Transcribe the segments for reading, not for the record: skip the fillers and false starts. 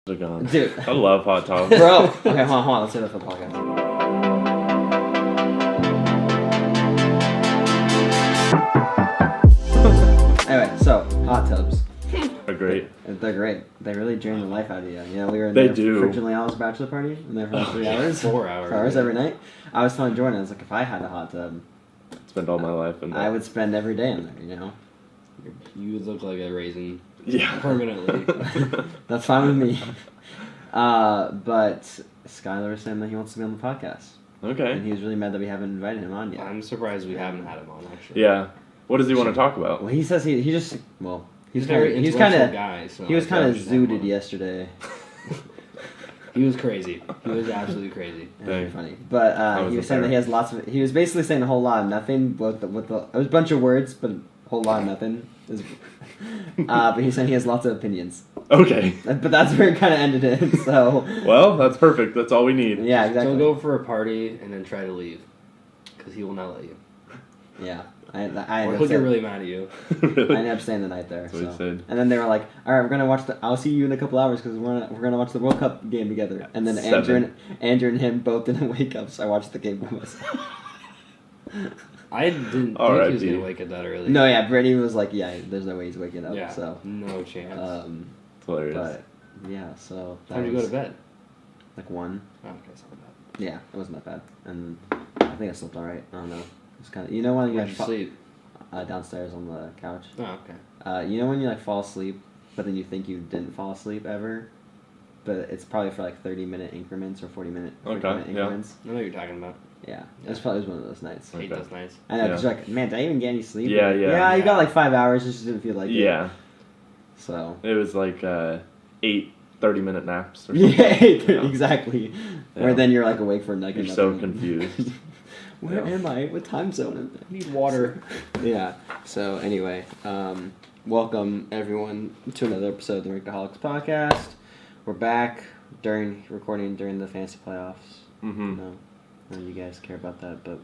are gone. Dude. I love hot dogs. Bro. Okay, hold on. Let's say that for the podcast. Anyway, so hot tubs. They're great. They're great. They really drain the life out of you. You know, we were in They there do. for Juliana's bachelor party, and there for like 3 hours. 4 hours. 4 hours every night. I was telling Jordan, I was like, if I had a hot tub, Spend all my life in there. I would spend every day in there. You know. You would look like a raisin. Yeah. Permanently. That's fine with me. But Skylar was saying that he wants to be on the podcast. Okay. And he was really mad that we haven't invited him on yet. I'm surprised we haven't had him on, actually. Yeah. What does he want to talk about? Well, he says he just, well, He's kind of, intellectual guy, so he was I kind of just have him zooted on. yesterday. He was crazy. He was absolutely crazy. That's pretty funny. But he was saying that he has lots of, he was basically saying a whole lot of nothing with the it was a bunch of words, but a whole lot of nothing. But he's saying he has lots of opinions. Okay. But that's where it kind of ended it, so. Well, that's perfect. That's all we need. Yeah, exactly. So go for a party and then try to leave. Because he will not let you. Yeah. I Or ended he'll up get saying, really mad at you. I ended up staying the night there. That's what he So. said. And then they were like, "All right, we're gonna watch the. I'll see you in a couple hours because we're gonna watch the World Cup game together." And then 7. Andrew and him both didn't wake up, so I watched the game by myself. I didn't think he R.I.P. was going to wake up that early. No, yeah, Brittany was like, "Yeah, there's no way he's waking up." Yeah, So, no chance. It's hilarious. but yeah, so that Time to go was to bed. like 1. Oh, okay, it's not bad. Yeah, it wasn't that bad, and I think I slept all right. I don't know. It's kind of when you Where'd like you sleep? downstairs on the couch. Oh, okay. You know when you like fall asleep, but then you think you didn't fall asleep ever, but it's probably for like 30-minute increments or 40-minute increments. I know what you're talking about. Yeah, Yeah. it was one of those nights. I hate Okay. those nights. I know, because Yeah. you're like, man, did I even get any sleep? Yeah, Like, yeah. Yeah, you Yeah. got like 5 hours, just didn't feel like it. Yeah. So. It was like 8 30-minute naps or something. Yeah, Yeah. exactly. Yeah. Where then you're like awake for a night. You're so confused. Where Yeah. am I? What time zone am I? I need water. Yeah. So anyway, welcome everyone to another episode of the Rinkaholics podcast. We're back recording during the fantasy playoffs. Mm-hmm. No, none of you guys care about that, but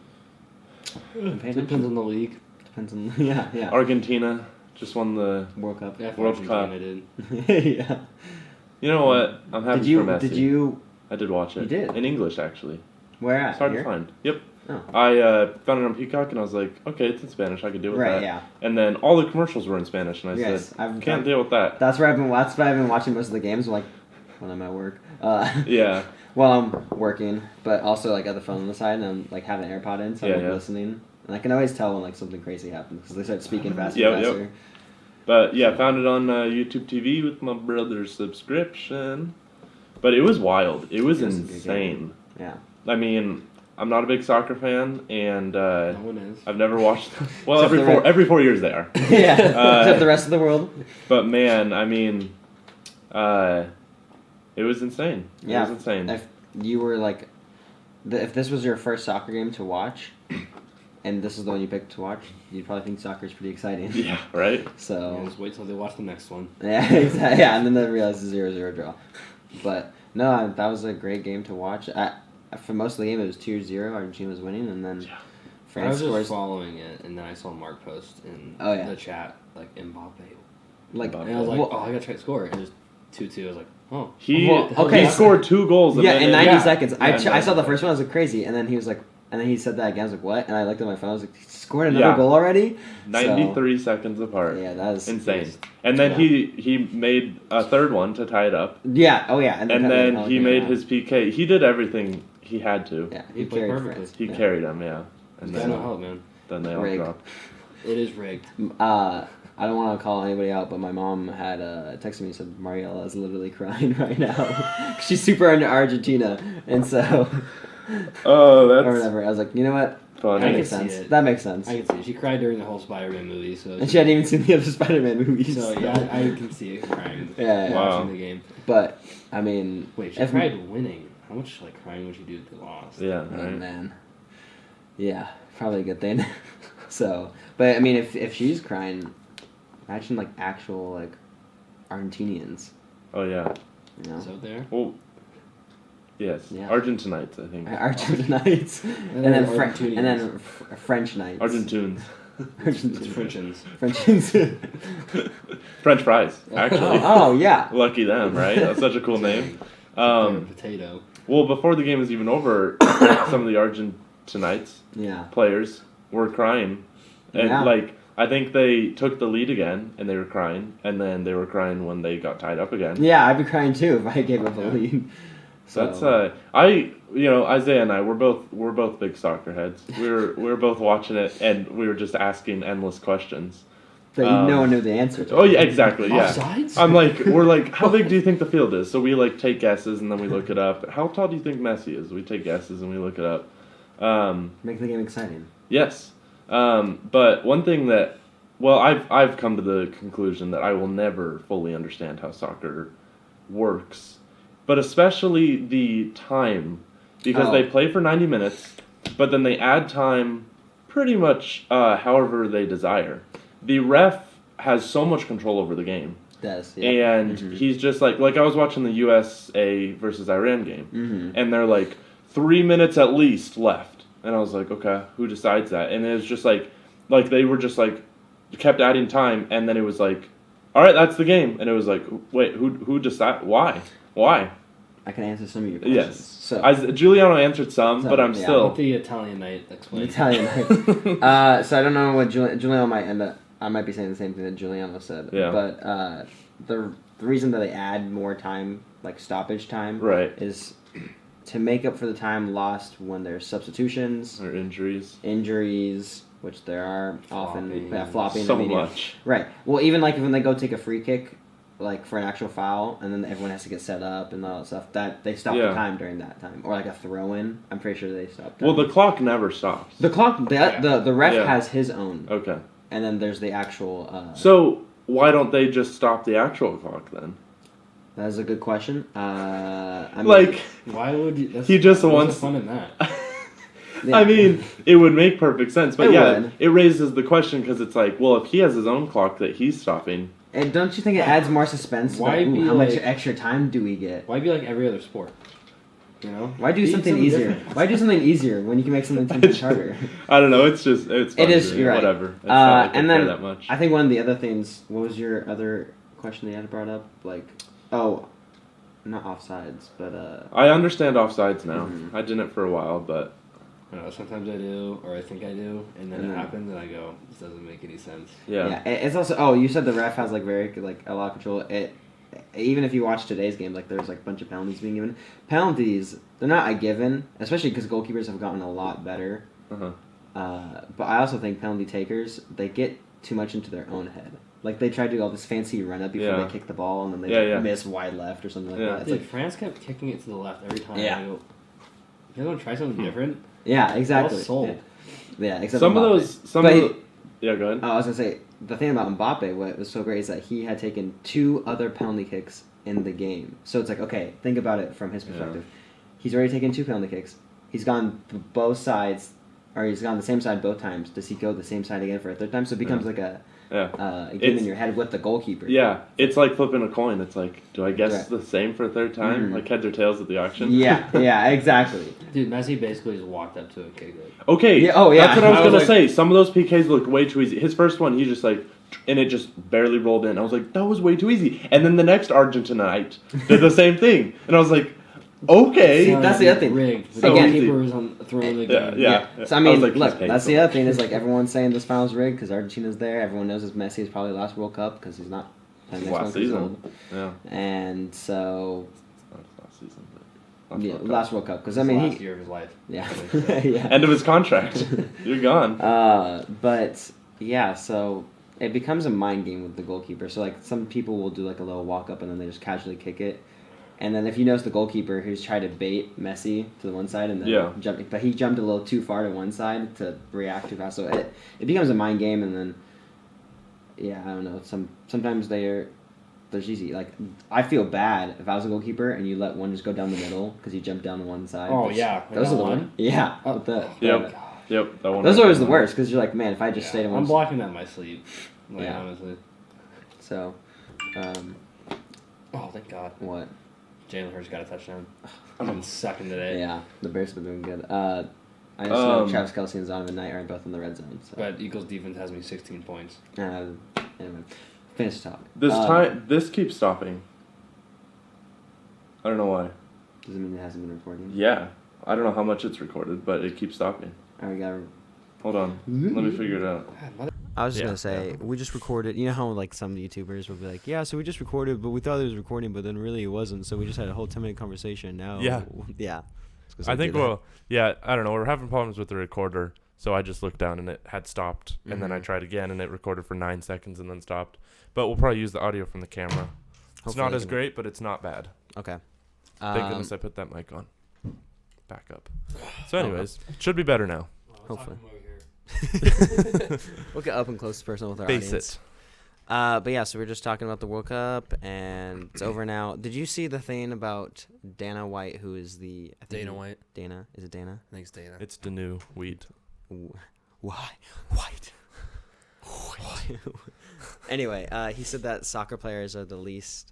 Depends on the league. depends on yeah. Argentina just won the... World Cup. Yeah, World Argentina Cup. did. Yeah. You know what? I'm happy Did you? for Messi. Did you? I did watch it. You did? In English, actually. Where at? It's hard Here? to find. Yep. Oh. I found it on Peacock, and I was like, okay, it's in Spanish. I could deal with Right. that. Yeah. And then all the commercials were in Spanish, and I Yes, said, can't deal with that. That's where I've been. That's why I've been watching most of the games. Like when I'm at work. Yeah. While I'm working, but also like got the phone on the side and I'm like having an AirPod in, so I'm Yeah, like, yeah. listening. And I can always tell when like something crazy happens because they start speaking faster Yep, and yep. faster. But yeah, found it on YouTube TV with my brother's subscription. But it was wild. It was It was a good insane. Yeah. I mean, I'm not a big soccer fan, and No one is. I've never watched. Well, Except every 4 years they are. Yeah. Except the rest of the world. But man, I mean, it was insane. Yeah. It was insane. If you were like, if this was your first soccer game to watch, and this is the one you picked to watch, you'd probably think soccer's pretty exciting. Yeah. Right. So. Yeah, just wait till they watch the next one. Yeah, exactly. Yeah, and then they realize it's a 0-0 draw. But no, that was a great game to watch. For most of the game, it was 2-0. Argentina was winning, and then Yeah. I France was just scores. following it, and then I saw Mark post in Oh, yeah. the chat, like, Mbappe. Like, Mbappe. And I was like, well, oh, I gotta try to score. And it was 2-2. I was like, oh. He Well, okay, he scored 2 goals. yeah, in 90 yeah. seconds. Yeah, I saw the first one. I was like crazy, and then he was like, and then he said that again. I was like, what? And I looked at my phone. I was like, he scored another Yeah. goal already. 93 seconds apart. So, yeah, that was Insane. And then he made a third one to tie it up. Yeah. Oh yeah. And then he made yeah. his PK. He did everything he had to. Yeah, He he played carried perfectly. France. He Yeah. carried them, yeah. And There's then, no help, man. then they all Rigged. dropped. It is rigged. I don't want to call anybody out, but my mom had texted me and said Mariela is literally crying right now. She's super into Argentina, and so Oh, or that's whatever. I was like, you know what? funny. That I makes can see sense. it. That makes sense. I can see it. She cried during the whole Spider-Man movie, so... And she hadn't even seen the other Spider-Man movies. So, yeah, I can see her crying Yeah, yeah. Wow. watching the game. But I mean, Wait, she if- cried winning. How much, like, crying would she do if they lost? Yeah, Oh, right. man. Yeah, probably a good thing. So, but I mean, if she's crying, imagine like actual like Argentinians. Oh, yeah. You know, Is that there? Well, yes. Yeah. Argentinites, I think. Argentinites, and then Argentinians. French knights. Argentunes. It's Frenchins. Frenchins. French fries, actually. Oh yeah. Lucky them, right? That's such a cool name. Potato. Well, before the game was even over, some of the Argentinites Yeah. players were crying. And, Yeah. I think they took the lead again, and they were crying. And then they were crying when they got tied up again. Yeah, I'd be crying too if I gave up a lead. So That's Isaiah and I we're both big soccer heads. We were both watching it, and we were just asking endless questions. that no one knew the answer to. Oh yeah, exactly. Yeah. Offsides? We're like, how big do you think the field is? So we take guesses and then we look it up. How tall do you think Messi is? We take guesses and we look it up. Make the game exciting. Yes. But one thing that, I've come to the conclusion that I will never fully understand how soccer works, but especially the time, because they play for 90 minutes, but then they add time pretty much however they desire. The ref has so much control over the game. Does, yeah. And he's just like I was watching the USA versus Iran game, and they're like 3 minutes at least left, and I was like, okay, who decides that? And it was just like they were just kept adding time, and then it was like, all right, that's the game, and it was like, wait, who decide? Why? I can answer some of your questions. Yes. So Giuliano answered some, but I'm still Let the Italian night explain. Italian. So I don't know what Giuliano might end up. I might be saying the same thing that Giuliano said. Yeah. But the reason that they add more time, like stoppage time, right, is to make up for the time lost when there's substitutions or injuries, which there are often flopping. So much. Right. Well, even when they go take a free kick, for an actual foul, and then everyone has to get set up and all that stuff. That they stop the time during that time, or a throw in. I'm pretty sure they stop. Well, the clock never stops. The clock, the ref has his own. Okay. And then there's the actual. So why don't they just stop the actual clock then? That is a good question. Why would you? He just wants fun in that. Yeah. I mean, it would make perfect sense, but would. It raises the question because it's like, well, if he has his own clock that he's stopping. And don't you think it adds more suspense? How much extra time do we get? Why be like every other sport? You know? Why do something easier? Different. Why do something easier when you can make something 10 times harder? I don't know. It's fun it is. to me, You're right. Whatever. It's not like and I care then that much. I think one of the other things. What was your other question that you had brought up? Not offsides, but I understand offsides now. Mhm. I didn't for a while, but sometimes I do, or I think I do, and then it happens, and I go, "This doesn't make any sense." yeah. It's also. Oh, you said the ref has very a lot of control. Even if you watch today's game, there's a bunch of penalties being given. Penalties, they're not a given, especially because goalkeepers have gotten a lot better. But I also think penalty takers, they get too much into their own head. They try to do all this fancy run up before they kick the ball, and then they miss wide left or something like that. It's France kept kicking it to the left every time. Yeah. I go, you want to try something different? Yeah, exactly. Well sold. Yeah, except Some Mbappe. of those. Yeah, go ahead. I was gonna say the thing about Mbappe, what was so great is that he had taken 2 other penalty kicks in the game. So it's okay, think about it from his perspective. He's already taken 2 penalty kicks. He's gone both sides, or he's gone the same side both times. Does he go the same side again for a third time? So it becomes a game in your head with the goalkeeper. Yeah, it's like flipping a coin. It's do I guess the same for a third time? Like heads or tails at the auction? Yeah, exactly. Dude, Messi basically just walked up to a kick it. Okay, yeah, that's what I was going to say. Some of those PKs look way too easy. His first one, he just and it just barely rolled in. I was like, that was way too easy. And then the next Argentinite did the same thing. And I was like, okay. See, that's the other thing. Rigged. So the easy. keeper was throwing the game. Yeah. So I mean, was look, that's the other thing is everyone's saying this final's rigged because Argentina's there. Everyone knows it's Messi is probably last World Cup because he's not playing next last one 'cause he's season. old. Yeah. And so Last season. last World Cup because Last year of his life. Yeah. Yeah. End of his contract. You're gone. But yeah, so it becomes a mind game with the goalkeeper. So some people will do a little walk up and then they just casually kick it. And then if you notice the goalkeeper who's tried to bait Messi to the one side and then jumped, but he jumped a little too far to one side to react too fast. So it becomes a mind game, and then I don't know. Sometimes there's easy. I feel bad if I was a goalkeeper and you let one just go down the middle because he jumped down to one side. Oh yeah, those are the one. Yeah. Yep. That one. Those are always the worst because you're like, man, if I just stayed in one. I'm blocking that in my sleep. Honestly. So. Oh, thank God. What? Jalen Hurts got a touchdown. I've been sucking today. Yeah, the Bears have been doing good. I just know Travis Kelce and Zonovan Knight are both in the red zone. So. But Eagles defense has me 16 points. Anyway, finish talk. This keeps stopping. I don't know why. Does it mean it hasn't been recording? Yeah. I don't know how much it's recorded, but it keeps stopping. Alright, we got. Hold on. Let me figure it out. I was just gonna say we just recorded. You know how like some YouTubers will be like, "Yeah, so we just recorded, but we thought it was recording, but then really it wasn't. So we just had a whole 10-minute conversation." Now, Yeah. I think I don't know. We're having problems with the recorder, so I just looked down and it had stopped, and then I tried again and it recorded for 9 seconds and then stopped. But we'll probably use the audio from the camera. It's not as great, but it's not bad. Okay. Thank goodness I put that mic on. Back up. So, anyways, should be better now. Hopefully. We'll get up and close personal with our Base audience. it. But yeah, so we're just talking about the World Cup, and it's over now. Did you see the thing about Dana White, who is the... Dana White. Dana? Is it Dana? I think it's Dana. It's the new weed. Why? White. Anyway, he said that soccer players are the least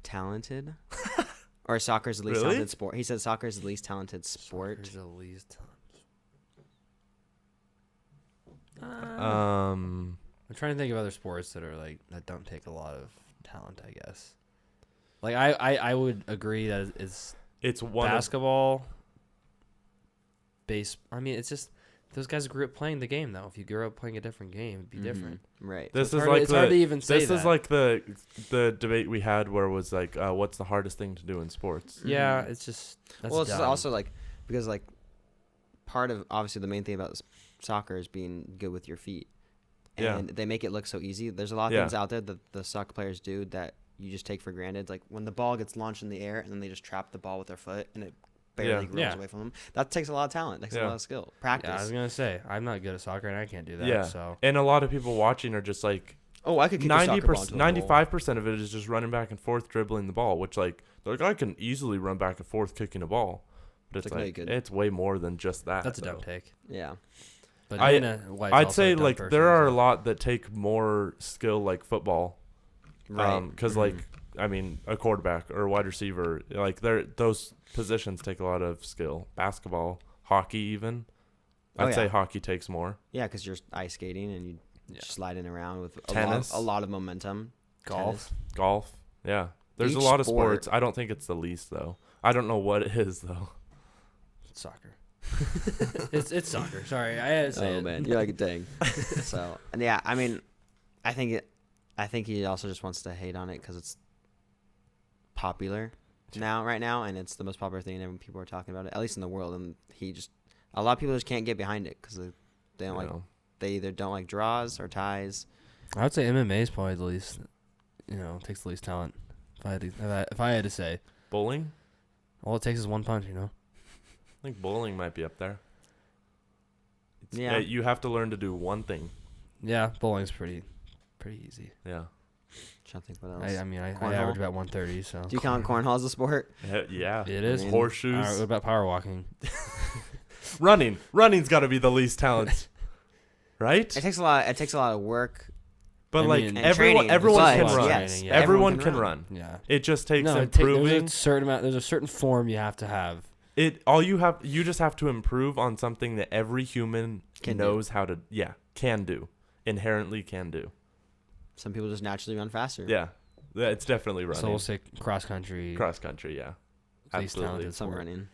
talented. Or soccer is the least talented sport. He said soccer is the least talented sport. Soccer's the least Um... I'm trying to think of other sports that are like that don't take a lot of talent. I guess. Like I would agree that it's one basketball. I mean, it's just those guys grew up playing the game. Though, if you grew up playing a different game, it'd be different. Right. This So is like it's hard to even say this that. is like the debate we had where it was like, what's the hardest thing to do in sports? Yeah, it's just. That's Well, it's dumb. also like because like part of obviously the main thing about soccer is being good with your feet. And they make it look so easy. There's a lot of things out there that the soccer players do that you just take for granted. Like when the ball gets launched in the air and then they just trap the ball with their foot and it barely rolls away from them. That takes a lot of talent. That takes a lot of skill. Practice. Yeah, I was gonna say I'm not good at soccer and I can't do that. Yeah. So. And a lot of people watching are just like, I could kick a soccer ball into a goal. 95% of it is just running back and forth, dribbling the ball, which like they're like I can easily run back and forth kicking a ball, but it's like it's way more than just that. That's a dumb take. Yeah. But I'd say like there are a lot that take more skill, like football, right? Because like I mean a quarterback or a wide receiver, like those positions take a lot of skill. Basketball, hockey, even I'd say hockey takes more. Yeah, because you're ice skating and you sliding around with tennis, a lot of momentum. Golf. Yeah, there's Each a lot of sport. sports. I don't think it's the least though. I don't know what it is though. Soccer. it's soccer. Sorry, I had to say it. Man, you're like a dang. So and yeah, I mean, I think he also just wants to hate on it because it's popular right now, and it's the most popular thing, and people are talking about it, at least in the world. And a lot of people just can't get behind it because they don't they either don't like draws or ties. I would say MMA is probably the least, takes the least talent. If I had to say, Bowling. All it takes is one punch. I think bowling might be up there. Yeah. You have to learn to do one thing. Yeah, bowling's pretty easy. Yeah. Trying to think what else. I average about 130. So. Do you count cornhole as a sport? Yeah. It is. Horseshoes. What about power walking? Running's got to be the least talent, right? It takes a lot of work. But everyone can run. Yes, everyone can run. Yeah. It just takes improving. There's a certain form you have to have. You just have to improve on something that every human knows how to can do. Inherently can do. Some people just naturally run faster. Yeah. It's definitely running. So we'll say cross country. Cross country, yeah. Absolutely. Some running.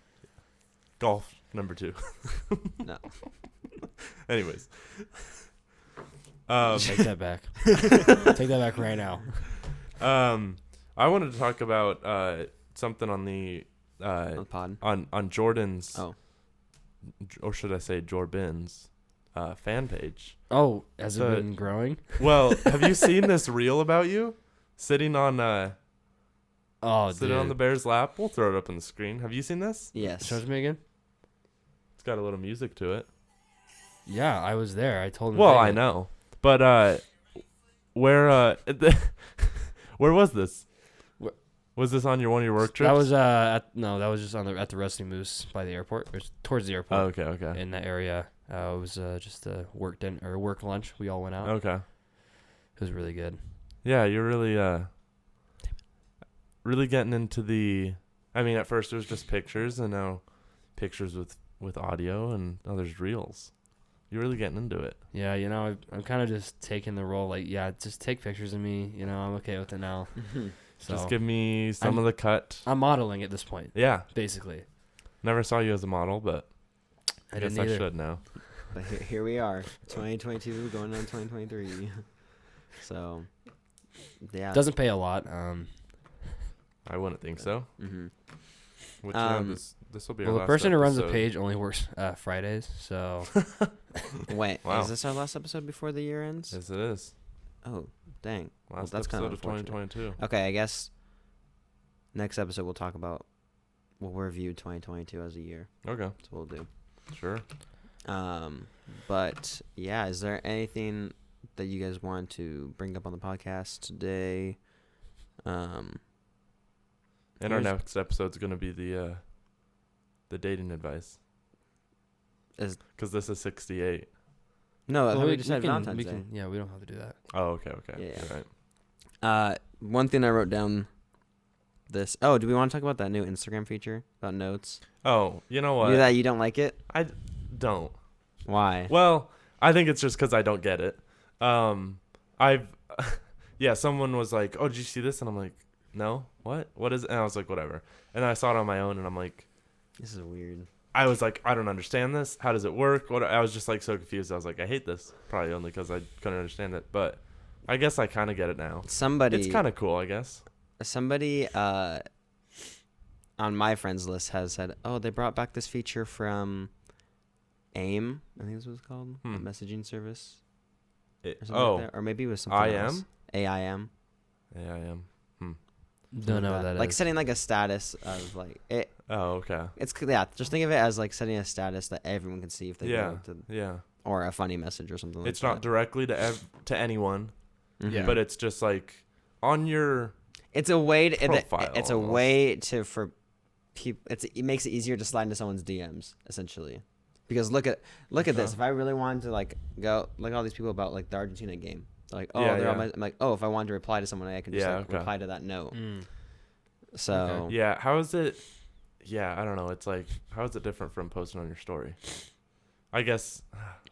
Golf, number 2. No. Anyways. Take that back. Take that back right now. I wanted to talk about something on the pod. on Jordan's or should I say Jorbin's fan page. Oh, has it been growing? Well, have you seen this reel about you sitting on on the bear's lap? We'll throw it up on the screen. Have you seen this? Yes. Show it to me again. It's got a little music to it. Yeah, I was there. I told him. Well, I know. But where was this? Was this on one of your work trips? That was that was just at the Rusty Moose by the airport. It was towards the airport. Oh, okay. In that area, it was just a work lunch. We all went out. Okay. It was really good. Yeah, you're really getting into the. I mean, at first it was just pictures, and now pictures with with audio, and now there's reels. You're really getting into it. Yeah, I'm kind of just taking the role. Like, yeah, just take pictures of me. I'm okay with it now. So Just give me some of the cut. I'm modeling at this point. Yeah. Basically. Never saw you as a model, but I guess didn't I either. should now. But here we are, 2022 going on 2023. So, yeah. Doesn't pay a lot. I wouldn't think so. Mm-hmm. Which this will be our Well, the last person who runs the episode. page only works Fridays, so Wait, Wow. is this our last episode before the year ends? Yes, it is. Oh, dang. Last that's kinda episode of unfortunate. 2022. Okay, I guess next episode we'll talk about, we'll review 2022 as a year. Okay, That's what we'll do. sure. But yeah, is there anything that you guys want to bring up on the podcast today? And our next episode's going to be the dating advice. Because this is 68. No, I thought we we decided can- Valentine's we Day. can- yeah, we don't have to do that. Oh, okay. Yeah. You're right. One thing I wrote down this. Oh, do we want to talk about that new Instagram feature about notes? Oh, you know what? You that you don't like it? I don't. Why? Well, I think it's just because I don't get it. Yeah, someone was like, "Oh, did you see this?" And I'm like, "No, what? What is it?" And I was like, "Whatever." And then I saw it on my own, and I'm like, This is weird. I was like, I don't understand this. How does it work? What? I was just like so confused. I was like, I hate this. Probably only because I couldn't understand it. But I guess I kind of get it now. Somebody It's kind of cool, I guess. On my friends list has said, "Oh, they brought back this feature from AIM. I think that's what it's called, a messaging service, or something like that. Or maybe it was something else. AIM. AIM. Don't know what that like is. setting like a status of like it. Oh, okay. It's just think of it as like setting a status that everyone can see if they Yeah. go to, Yeah. or a funny message or something. It's like not directly to anyone, Mhm. Yeah. but it's just like on your. It's a way to Profile it's a almost. way to for people. It makes it easier to slide into someone's DMs essentially, because look at this. If I really wanted to like go look at all these people about like the Argentina game, like Yeah, they're all yeah. I'm like, if I wanted to reply to someone, I can just Yeah, like okay. reply to that note. Mm. So Okay. Yeah. How is it? Yeah, I don't know. It's like, how is it different from posting on your story? I guess.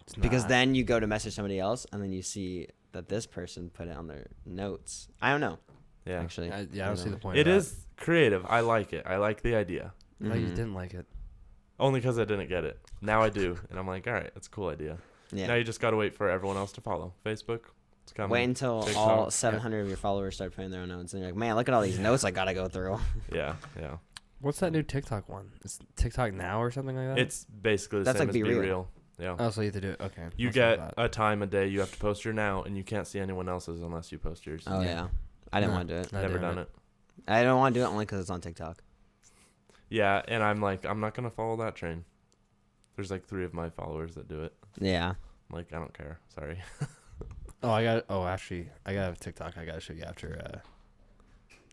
It's because not. then you go to message somebody else and then you see that this person put it on their notes. I don't know. Yeah. Actually, I don't see the point. It of is creative. I like it. I like the idea. that. No, you Mhm. didn't like it. Only because I didn't get it. Now I do, and I'm like, all right, that's a cool idea. Yeah. Now you just gotta wait for everyone else to follow. Facebook, it's coming. Wait until TikTok, all yeah. 700 of your followers start putting their own notes, and you're like, man, look at all these notes I gotta go through. Yeah, yeah. What's that new TikTok one? It's TikTok Now or something like that? It's basically the That's same like as Be Be Real. Real. Yeah. Oh, so you have to do it. Okay. You Must have get that. a time a day you have to post your now, and you can't see anyone else's unless you post yours. Oh Yeah. yeah, I didn't No. want to do it. Not Never doing done it. I don't want to do it only because it's on TikTok. Yeah, and I'm like, I'm not gonna follow that train. There's like 3 of my followers that do it. Yeah. I'm like, I don't care. Sorry. Actually, I got a TikTok I gotta show you after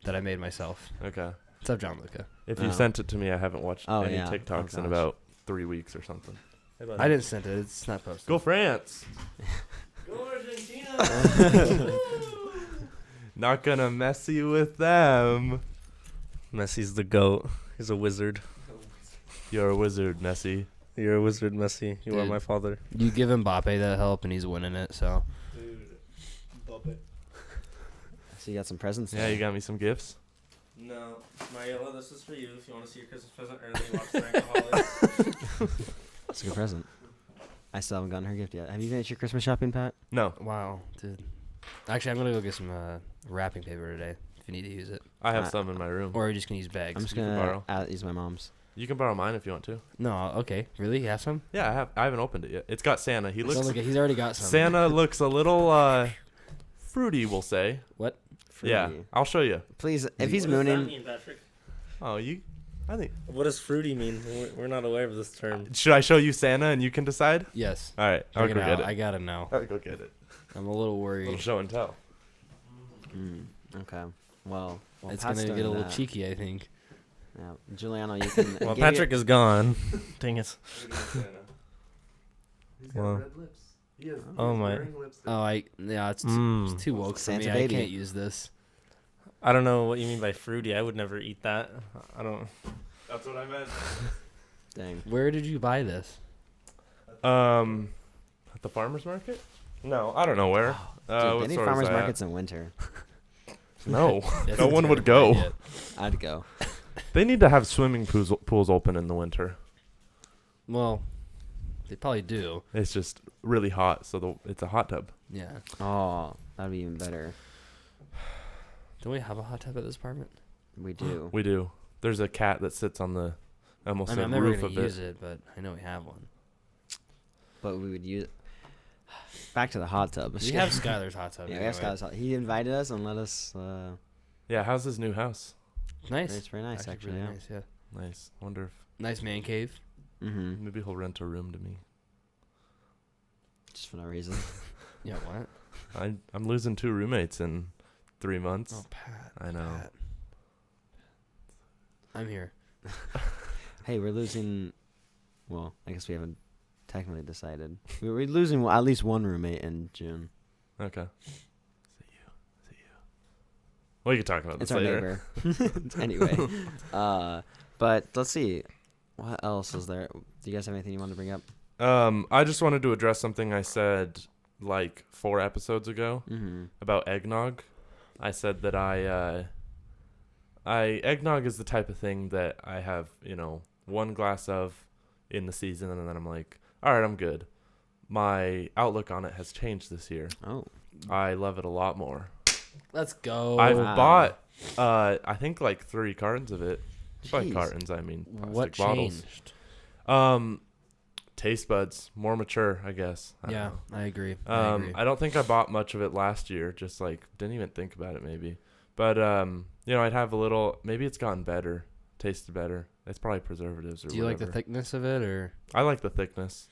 that I made myself. Okay. What's up, John Luca? If you Oh. sent it to me, I haven't watched Oh, any yeah. TikToks Oh, in gosh. about 3 weeks or something. I didn't send it. It's not posted. Go France. Go Argentina. Not gonna mess you with them. Messi's the GOAT. He's a wizard. You're a wizard, Messi. You're a wizard, Messi. You are Dude. my father. You give Mbappe that help, and he's winning it. So So you got some presents. Yeah, there. you got me some gifts. No, Mariella, this is for you. If you want to see your Christmas present early, watch the holidays. That's a good present. I still haven't gotten her gift yet. Have you finished your Christmas shopping, Pat? No, wow, dude. Actually, I'm gonna go get some wrapping paper today. If you need to use it, I have Uh, some in my room. or are you just gonna use bags? I'm just You can gonna borrow. use my mom's. You can borrow mine if you want to. No, okay. Really? You have some? Yeah, I have. I haven't opened it yet. It's got Santa. He looks. He's already got some. Santa looks a little fruity, we'll say. What? Yeah, Fruity. I'll show you. Please, if he's What does that mooning, mean, Patrick? Oh, I think. What does fruity mean? We're not aware of this term. Should I show you Santa and you can decide? Yes. All right, I'll Bring go it get out. it. I gotta know. I'll go get it. I'm a little A worried. little show and tell. okay. Well, It's Pat's gonna get a doing little that. cheeky, I think. Yeah, Giuliano, you can. Well, give Patrick is gone. Dang it. He's got Wow. red lips. He has, Oh, my. It's too woke for Santa me. baby. I can't use this. I don't know what you mean by fruity. I would never eat that. I don't. That's what I meant. Dang. Where did you buy this? At the farmer's market? No, I don't know where. Dude, What they need store is farmers that? markets in winter. No, That's no a one would terrible go. idea. I'd go. They need to have swimming pools open in the winter. Well, they probably do. It's just really hot, so it's a hot tub. Yeah. Oh, that'd be even better. Don't we have a hot tub at this apartment? We do. We do. There's a cat that sits on the almost I mean, the I'm never roof gonna of it. use it, but I know we have one. But we would use. Back to the hot tub. We have Skylar's hot tub. Yeah, we have anyway. Skylar's hot. He invited us and let us. Yeah, how's his new house? Nice. It's very nice, actually. really Yeah. nice. Yeah. Nice. Wonder if Nice man cave. Mm-hmm. maybe he'll rent a room to me. Just for no reason. Yeah. What? I'm losing 2 roommates in 3 months. Oh, Pat. I know. Pat. I'm here. Hey, we're losing. Well, I guess we haven't technically decided. We're losing at least one roommate in June. Okay. Is it you? Well, you can talk about this It's our later. neighbor. Anyway, but let's see. What else is there? Do you guys have anything you want to bring up? I just wanted to address something I said like 4 episodes ago Mm-hmm. about eggnog. I said that eggnog is the type of thing that I have, 1 glass of in the season, and then I'm like, all right, I'm good. My outlook on it has changed this year. Oh. I love it a lot more. Let's go. I've wow. bought, I think like 3 cartons of it. By Jeez. cartons, I mean plastic What bottles. changed? Taste buds, more mature, I guess. I don't Yeah, know. I agree. I agree. I don't think I bought much of it last year. Just like didn't even think about it maybe. But I'd have a little. Maybe it's gotten better, tasted better. It's probably preservatives or Do you like the whatever. thickness of it, or? I like the thickness.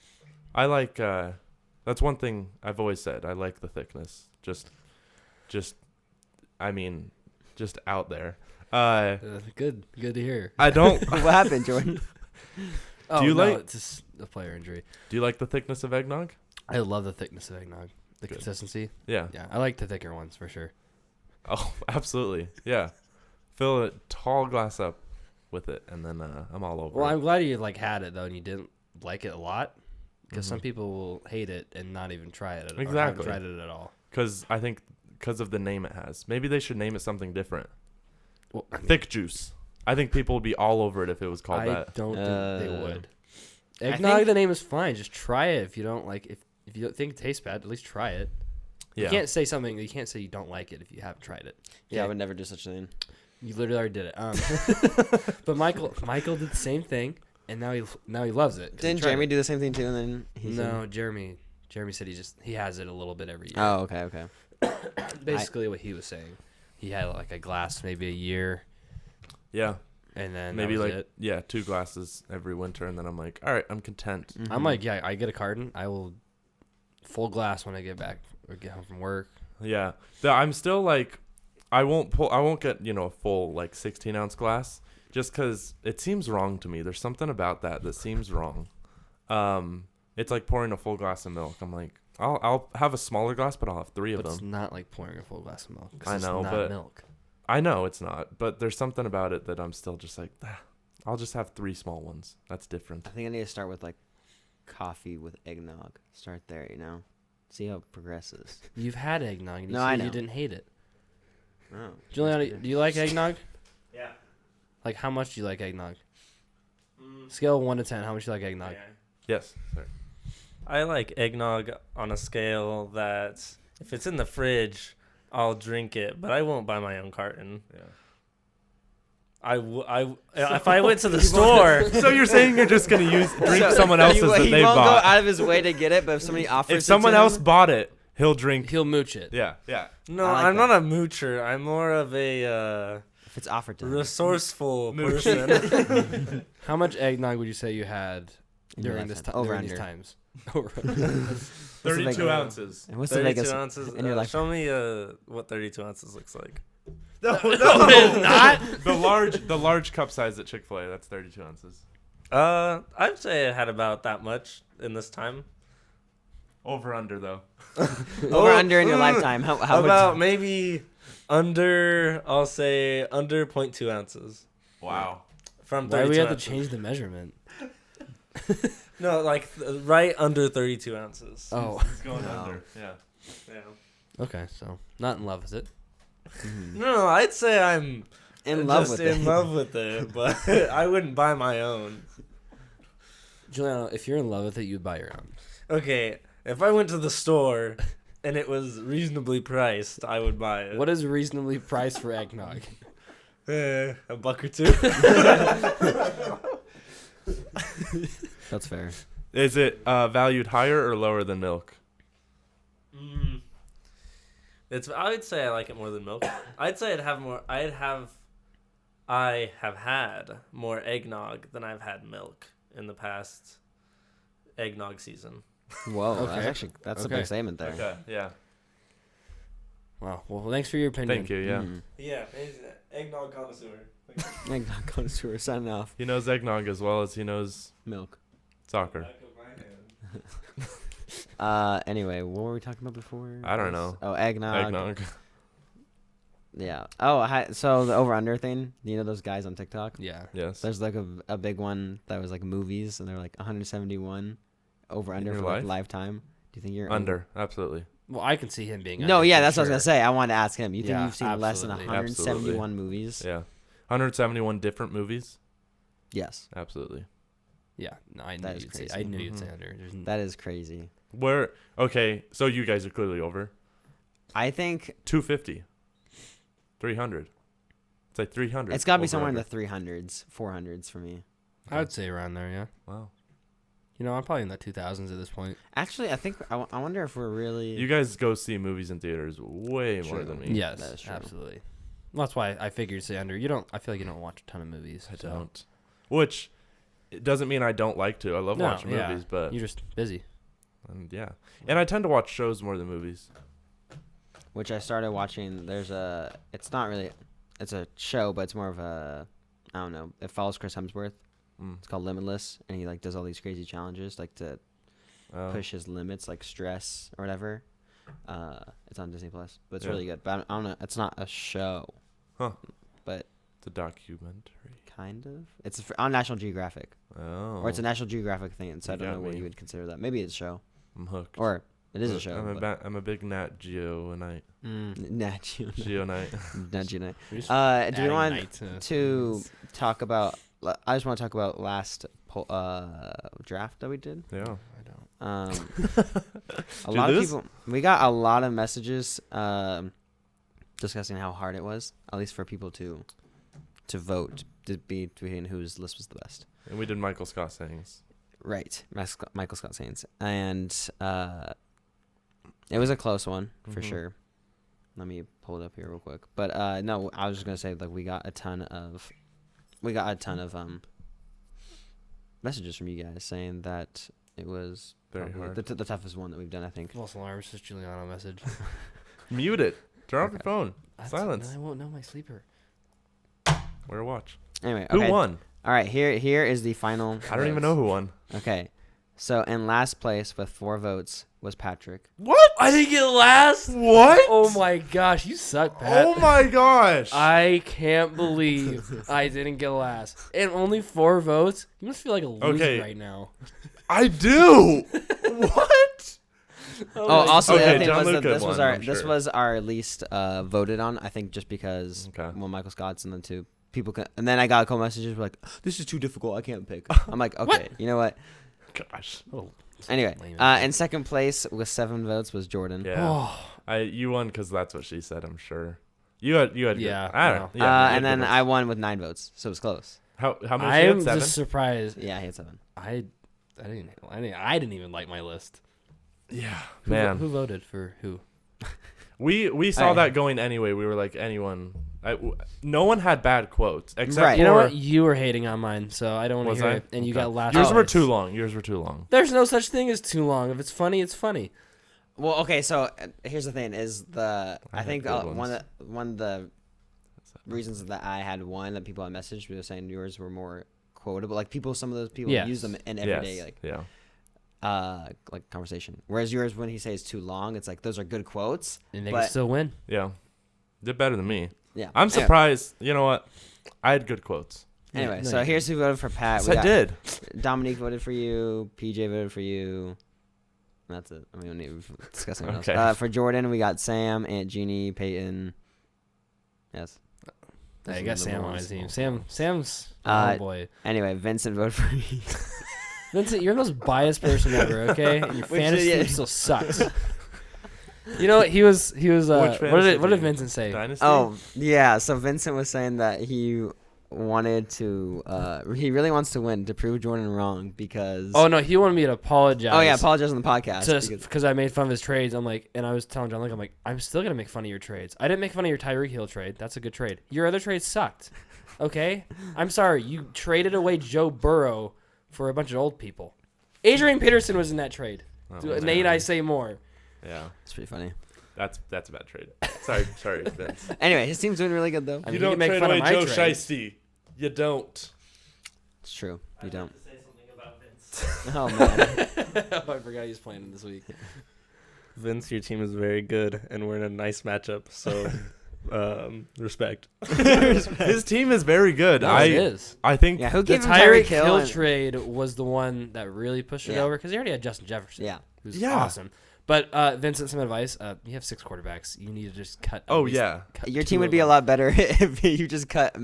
I like. That's one thing I've always said. I like the thickness. Just out there. Good to hear. I don't. What happened, Jordan? Oh, Do you no, like- it's just a player injury. Do you like the thickness of eggnog? I love the thickness of eggnog. The Good. consistency. Yeah. Yeah, I like the thicker ones for sure. Oh, absolutely. Yeah. Fill a tall glass up with it, and then I'm all over. Well, it. I'm glad you had it though, and you didn't like it a lot, because some Mhm. people will hate it and not even try it. Or Exactly. haven't tried it at all. Because I think because of the name it has. Maybe they should name it something different. Well, I mean, Thick juice. I think people would be all over it if it was called I that. don't think they would. I Eggnog, think- the name is fine. Just try it. If you don't like, if you don't think it tastes bad, at least try it. Yeah. You can't say something. You can't say you don't like it if you haven't tried it. Yeah, I would never do such a thing. You literally already did it. But Michael did the same thing, and now he loves it. 'cause he Didn't tried Jeremy it. do the same thing too? And then he said- No, Jeremy said he has it a little bit every year. Oh, okay. Basically, what he was saying, he had like a glass maybe a year, Yeah. and then Maybe that was like it. 2 glasses every winter, and then I'm like, all right, I'm content. Mhm. I'm like, yeah, I get a carton. I will full glass when I get back or get home from work. Yeah. I'm still like, I won't get a full like 16-ounce glass just because it seems wrong to me. There's something about that seems wrong. It's like pouring a full glass of milk. I'm like, I'll have a smaller glass, but I'll have 3 of But it's them. not like pouring a full glass of milk. 'Cause I it's know, not but- milk. I know it's not, but there's something about it that I'm still just like, I'll just have 3 small ones. That's different. I think I need to start with like coffee with eggnog. Start there, See how it progresses. You've had eggnog, and you No, I said you know. didn't hate it. Oh. Juliana, do you like eggnog? Yeah. Like, how much do you like eggnog? Scale of 1 to 10, how much do you like eggnog? Yes. Sorry. I like eggnog on a scale that if it's in the fridge, I'll drink it, but I won't buy my own carton. Yeah. If I went to the store, So you're saying you're just gonna drink someone else's that he they won't bought? go out of his way to get it, but if somebody offers If someone it to else him, bought it, he'll drink. He'll mooch it. Yeah. no, I like I'm that. not a moocher. I'm more of a if it's offered to him. resourceful Mooch. person. How much eggnog would you say you had In your during this lifetime. time? Over During these under. times. Over. What's the 32 big- ounces. And what's the 32 Vegas ounces. in your life? Show me what 32 ounces looks like. No, not the large cup size at Chick-fil-A. That's 32 ounces. I'd say I had about that much in this time. Over under though. Over under in your lifetime? How About maybe under. I'll say under 0.2 ounces. Wow. From Why 32 do we have to ounces. change the measurement? No, like right under 32 ounces. Oh, He's going No. under. Yeah. Yeah. okay. So not in love with it. No, I'd say I'm In love just with in it. love with it, but I wouldn't buy my own. Juliano, if you're in love with it, you'd buy your own. Okay, if I went to the store and it was reasonably priced, I would buy it. What is reasonably priced for eggnog? A buck or two. That's fair. Is it valued higher or lower than milk? I would say I like it more than milk. I'd say I have had more eggnog than I've had milk in the past eggnog season. Whoa, Okay. that's a Okay. big statement there. Okay. Yeah. Wow. Well, thanks for your opinion. Thank you. Yeah. Yeah, eggnog connoisseur. Eggnog connoisseur, signing off. He knows eggnog as well as he knows Milk. soccer. Anyway, what were we talking about before? I don't know. Oh, eggnog. Eggnog. Yeah. Oh, so the over/under thing. You know those guys on TikTok? Yeah. Yes. There's like a big one that was like movies, and they're like 171 over/under your for like life? lifetime. Do you think you're Under. Absolutely. Well, I can see him being. No, under yeah, for that's what I was gonna sure. say. I wanted to ask him. You think Yeah, you've seen less than absolutely. 171 movies? Yeah. 171 different movies. Yes. Absolutely. Yeah. No, I knew That is you'd say. crazy. I knew you'd say Mhm. under. There's That is crazy. Where? Okay. So you guys are clearly over. I think 250. 300. It's like 300. it's got to be over somewhere in under. the 300s, 400s for me. I would say around there. Yeah. Wow. You know, I'm probably in the 2000s at this point. Actually, I think I wonder if we're really. You guys go see movies in theaters way more True. than me. Yes, that is true. absolutely. Well, that's why I figured to say under. You don't. I feel like you don't watch a ton of movies. I so- don't. Which it doesn't mean I don't like to. I love No, watching yeah. movies, but You're just busy. yeah. And I tend to watch shows more than movies. Which I started watching. It's not really. It's a show, but it's more of a. I don't know. It follows Chris Hemsworth. Mm. It's called Limitless, and he like does all these crazy challenges, like to Oh. push his limits, like stress or whatever. It's on Disney Plus, but it's Yeah. really good. But I don't know. It's not a show. Huh. But It's a documentary. kind of. It's on National Geographic, Oh. or it's a National Geographic thing. So I You don't got know what me. you would consider that. Maybe it's a show, I'm hooked. or it is a show. I'm a big Nat Geo night. Nat Geo. Geo night. Nat Geo night. We're just Do we adding want night to talk about? I just want to talk about last draft that we did. Yeah. I don't. A Do lot of this? people. We got a lot of messages discussing how hard it was, at least for people to vote between whose list was the best. And we did Michael Scott sayings. Right, Michael Scott Saints, and it was a close one for Mhm. sure. Let me pull it up here real quick. But no, I was just gonna say like we got a ton of messages from you guys saying that it was Very probably hard. the toughest one that we've done. I think. False alarms. Just Giuliano message. Mute it. Turn off your Okay. phone. That's- Silence. then I won't know my sleeper. Wear a watch. Anyway, Who okay. won? All right, here is the final. I don't even votes. know who won. Okay, so in last place with 4 votes was Patrick. What? I didn't get last. What? Oh my gosh, you suck, Pat. Oh my gosh. I can't believe I didn't get last. And only 4 votes? You must feel like a loser Okay. right now. I do. What? Oh, also the Okay, other thing John was that Luca this was won, our I'm this sure. was our least voted on. I think just because Okay. Michael Scott's and then two people and then I got a couple messages like this is too difficult. I can't pick. I'm like okay, you know what? Gosh. Oh, Anyway, lame. in second place with 7 votes was Jordan. Yeah. You won because that's what she said. I'm sure. You had. Good. Yeah, I no. don't. Yeah. you had And then good I votes. won with 9 votes, so it was close. How many? I She am had 7. just surprised. Yeah, he had 7. I didn't even like my list. Yeah. Who, Man. who voted for who? We saw Hey. that going anyway. We were like anyone. No one had bad quotes except Right. for You know what? You were hating on mine, so I don't want Was to hear I? it. And you Okay. got last. Yours were place. too long. Yours were too long. There's no such thing as too long. If it's funny, it's funny. Well, okay, so here's the thing: is I had think good one ones. of the reasons that I had one that people had messaged me were saying yours were more quotable. Like some of those people Yes. use them in Yes. everyday Yeah. like conversation. Whereas yours, when he says too long, it's like those are good quotes. And they But- can still win. Yeah. Did better than me. Yeah, I'm Anyway, surprised. You know what? I had good quotes. Anyway, No, so you here's who voted for Pat. Yes, I did. Dominique voted for you. PJ voted for you. That's it. I mean, we don't need to discuss anything Okay. else. For Jordan, we got Sam, Aunt Jeannie, Peyton. Yes. I got Sam on my team. Sam's a Uh, boy. Anyway, Vincent voted for me. Vincent, you're the most biased person ever. Okay, and your Which fantasy is- team still sucks. You know what? He was. Which What fantasy did team? Vincent say? Dynasty? Oh, yeah. So Vincent was saying that he wanted to, he really wants to win to prove Jordan wrong because. Oh no, he wanted me to apologize. Oh, yeah. Apologize on the podcast. Because I made fun of his trades. I'm like, and I was telling John, like, I'm still gonna make fun of your trades. I didn't make fun of your Tyreek Hill trade. That's a good trade. Your other trades sucked. Okay, I'm sorry. You traded away Joe Burrow for a bunch of old people. Adrian Peterson was in that trade. Oh, Nate, man. I say more. Yeah, It's pretty funny. that's a bad trade. Sorry, Vince. Anyway, his team's doing really good, though. I mean, you can make fun of my trades. Shiesty. You don't. It's true. You don't. To say something about Vince. Oh, man. Oh, I forgot he's playing this week. Vince, your team is very good, and we're in a nice matchup. So, respect. His team is very good. No, it is. I think. Yeah, who The gave him Tyreek Tyreek Hill and- trade was the one that really pushed it Yeah. over because he already had Justin Jefferson. Yeah. Who's Yeah. awesome. But Vincent, some advice. You have 6 quarterbacks. You need to just cut. at Oh least yeah. cut Your 2 team would of be a them. lot better if you just cut.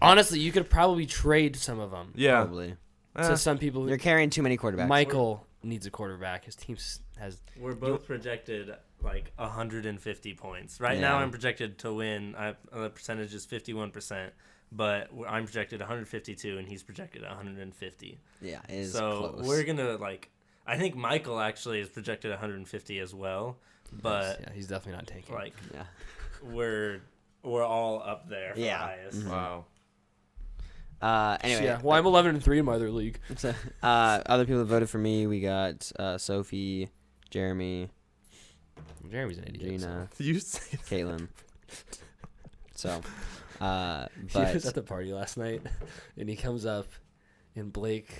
Honestly, you could probably trade some of them Yeah. Probably. to some people. Who, You're carrying too many quarterbacks. Michael needs a quarterback. His team has. We're both projected like 150 points. Right now, Yeah. I'm projected to win. The percentage is 51%, but I'm projected 152, and he's projected 150. Yeah, it is So close. we're gonna I think Michael actually is projected 150 as well, but Yeah, he's definitely not tanking. like Yeah. we're all up there for Yeah. highest. Mhm. Wow. Anyway. Yeah. Well, I'm 11-3 in my other league. So, other people that voted for me, we got Sophie, Jeremy, Jeremy's an idiot. Gina, You say Caitlin. So, He was but at the party last night, and he comes up, and Blake,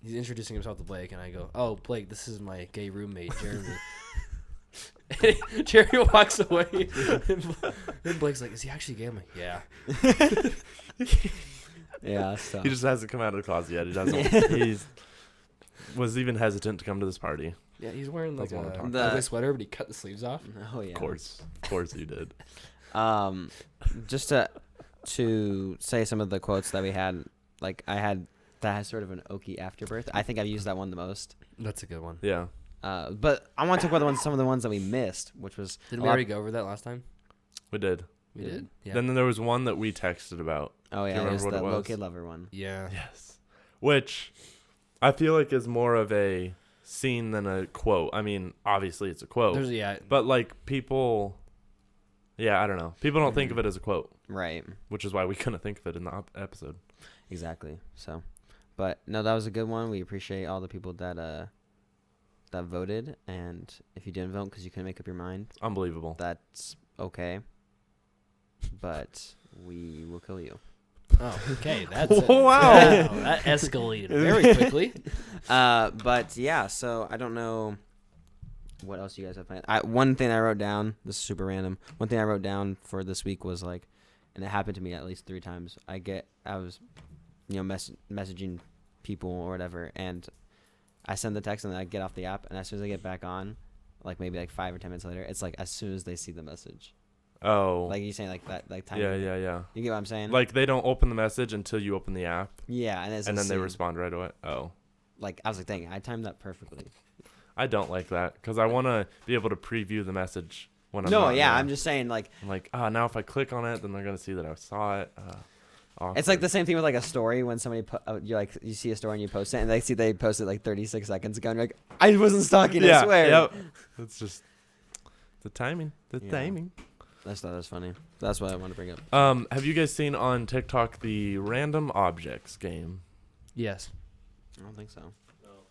he's introducing himself to Blake, and I go, "Oh, Blake, this is my gay roommate, Jeremy." And Jeremy walks away, and Blake's like, "Is he actually gay?" I'm like, "Yeah." yeah, so he just hasn't come out of the closet yet. He doesn't. He's was even hesitant to come to this party. Yeah, he's wearing like Doesn't wanna talk. a The- ugly sweater, but he cut the sleeves off. oh yeah. Of course you did. Just to say some of the quotes that we had, like I had that has sort of an oaky afterbirth. I think I've used that one the most. That's a good one. Yeah. But I want to talk about some of the ones that we missed, which was Didn't a we lot- already go over that last time? We did. We Did did. Yeah. Then there was one that we texted about. Oh Do you yeah, it was remember the what it low was? kid lover one. Yeah. Yes. Which I feel like is more of a scene than a quote. I mean, obviously it's a quote. There's But like people I don't know. People don't think of it as a quote, Right. which is why we couldn't think of it in the episode. Exactly. So, but no, that was a good one. We appreciate all the people that that voted, and if you didn't vote because you couldn't make up your mind, Unbelievable. that's okay. But we will kill you. Oh, okay. That's Wow. That escalated very quickly. But yeah, so I don't know what else you guys have planned. One thing I wrote down, this is super random. One thing I wrote down for this week was like, and it happened to me at least 3 times. I was, messaging people or whatever, and I send the text and then I get off the app, and as soon as I get back on, like maybe like 5 or 10 minutes later, it's like as soon as they see the message. Oh. Like you saying like that, like time. yeah. You get what I'm saying? Like they don't open the message until you open the app, yeah, and and then they respond right away. Oh. Like I was like, dang, I timed that perfectly. I don't like that because I want to be able to preview the message when I'm No, not yeah, there. I'm just saying like. I'm like, now if I click on it, then they're gonna see that I saw it. It's like the same thing with like a story when somebody you see a story and you post it and they post it like 36 seconds ago and you're like, I wasn't stalking, I swear. Yep. It's just the timing. The Yeah. timing. I just thought that was funny. That's what I want to bring up. Have you guys seen on TikTok the random objects game? Yes. I don't think so.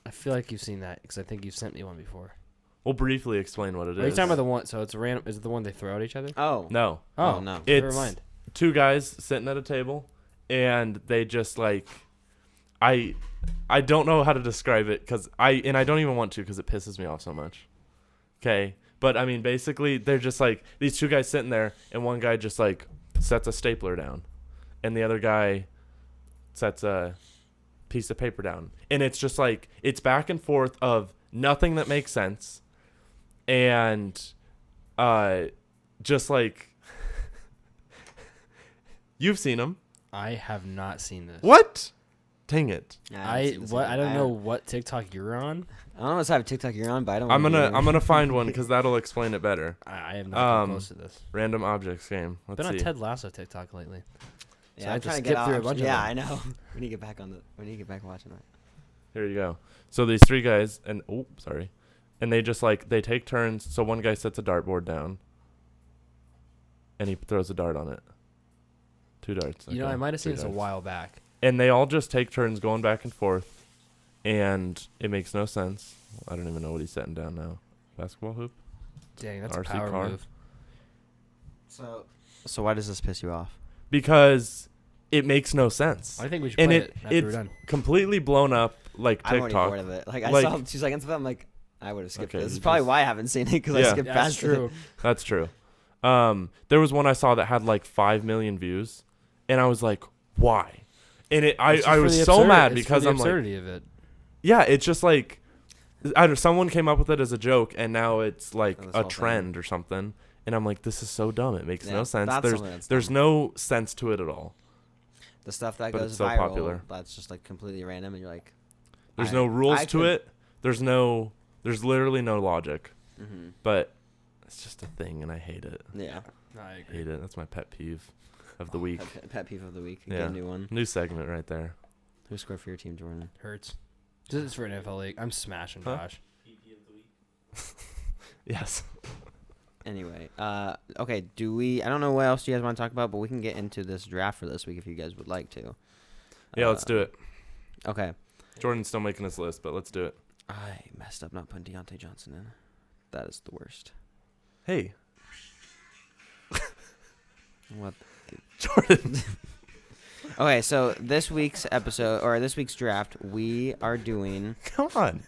I feel like you've seen that because I think you've sent me one before. We'll briefly explain what it Are you is. talking about the one? So it's a random. Is it the one they throw at each other? Oh. No, Oh, no. It's Never mind. 2 guys sitting at a table, and they just like, I don't know how to describe it because I don't even want to because it pisses me off so much. Okay, but I mean basically they're just like these 2 guys sitting there, and one guy just like sets a stapler down, and the other guy sets a piece of paper down, and it's just like it's back and forth of nothing that makes sense, and just like you've seen them. I have not seen this. What? Dang it! I don't know what TikTok you're on. I don't know what type of TikTok you're on, but I don't. I'm gonna find one because that'll explain it better. I have not come close to this. Random objects game. Let's Been on see. Ted Lasso TikTok lately. Yeah, So I I'm have to trying to skip get through a off. bunch of Yeah, them. I know. We need to get back on the. We need to get back watching that. Here you go. So these 3 guys, and and they just like they take turns. So one guy sets a dartboard down, and he throws a dart on it. 2 darts. You know, okay, I might have seen 3 this a darts. while back. And they all just take turns going back and forth, and it makes no sense. I don't even know what he's setting down now. Basketball hoop? Dang, that's RC a power car. move. So why does this piss you off? Because it makes no sense. I think we should And play it after we're it's done. completely blown up like I'm already TikTok. bored of it. Like I Like- saw 2 seconds of it. I'm like, I would have skipped Okay, this. This is you probably just- why I haven't seen it because I Yeah. skipped That's past true. it. That's true. There was one I saw that had like 5 million views, and I was like, why? And It's just I for was the so absurd- mad it's because for the I'm like, absurdity of it. yeah, it's just like, someone came up with it as a joke, and now it's like Oh, this a whole trend or something. And I'm like, this is so dumb. It makes Yeah, no sense. that's something that's There's dumb. no sense to it at all. The stuff that But goes it's so viral, popular. that's just like completely random, and you're like, There's I- no rules I to could- it. There's literally no logic. Mm-hmm. But it's just a thing, and I hate it. Yeah. I agree. Hate it. That's my pet peeve of the week. Pet peeve of the week. Yeah. Get a new one. New segment right there. Who scored for your team, Jordan? Hurts. This is for an NFL league. I'm smashing Huh? Josh. Yes. Anyway, okay. I don't know what else you guys want to talk about, but we can get into this draft for this week if you guys would like to. Yeah, let's do it. Okay. Jordan's still making his list, but let's do it. I messed up not putting Deontay Johnson in. That is the worst. Hey, What? Jordan. Okay, so this week's episode or this week's draft, we are doing Come on.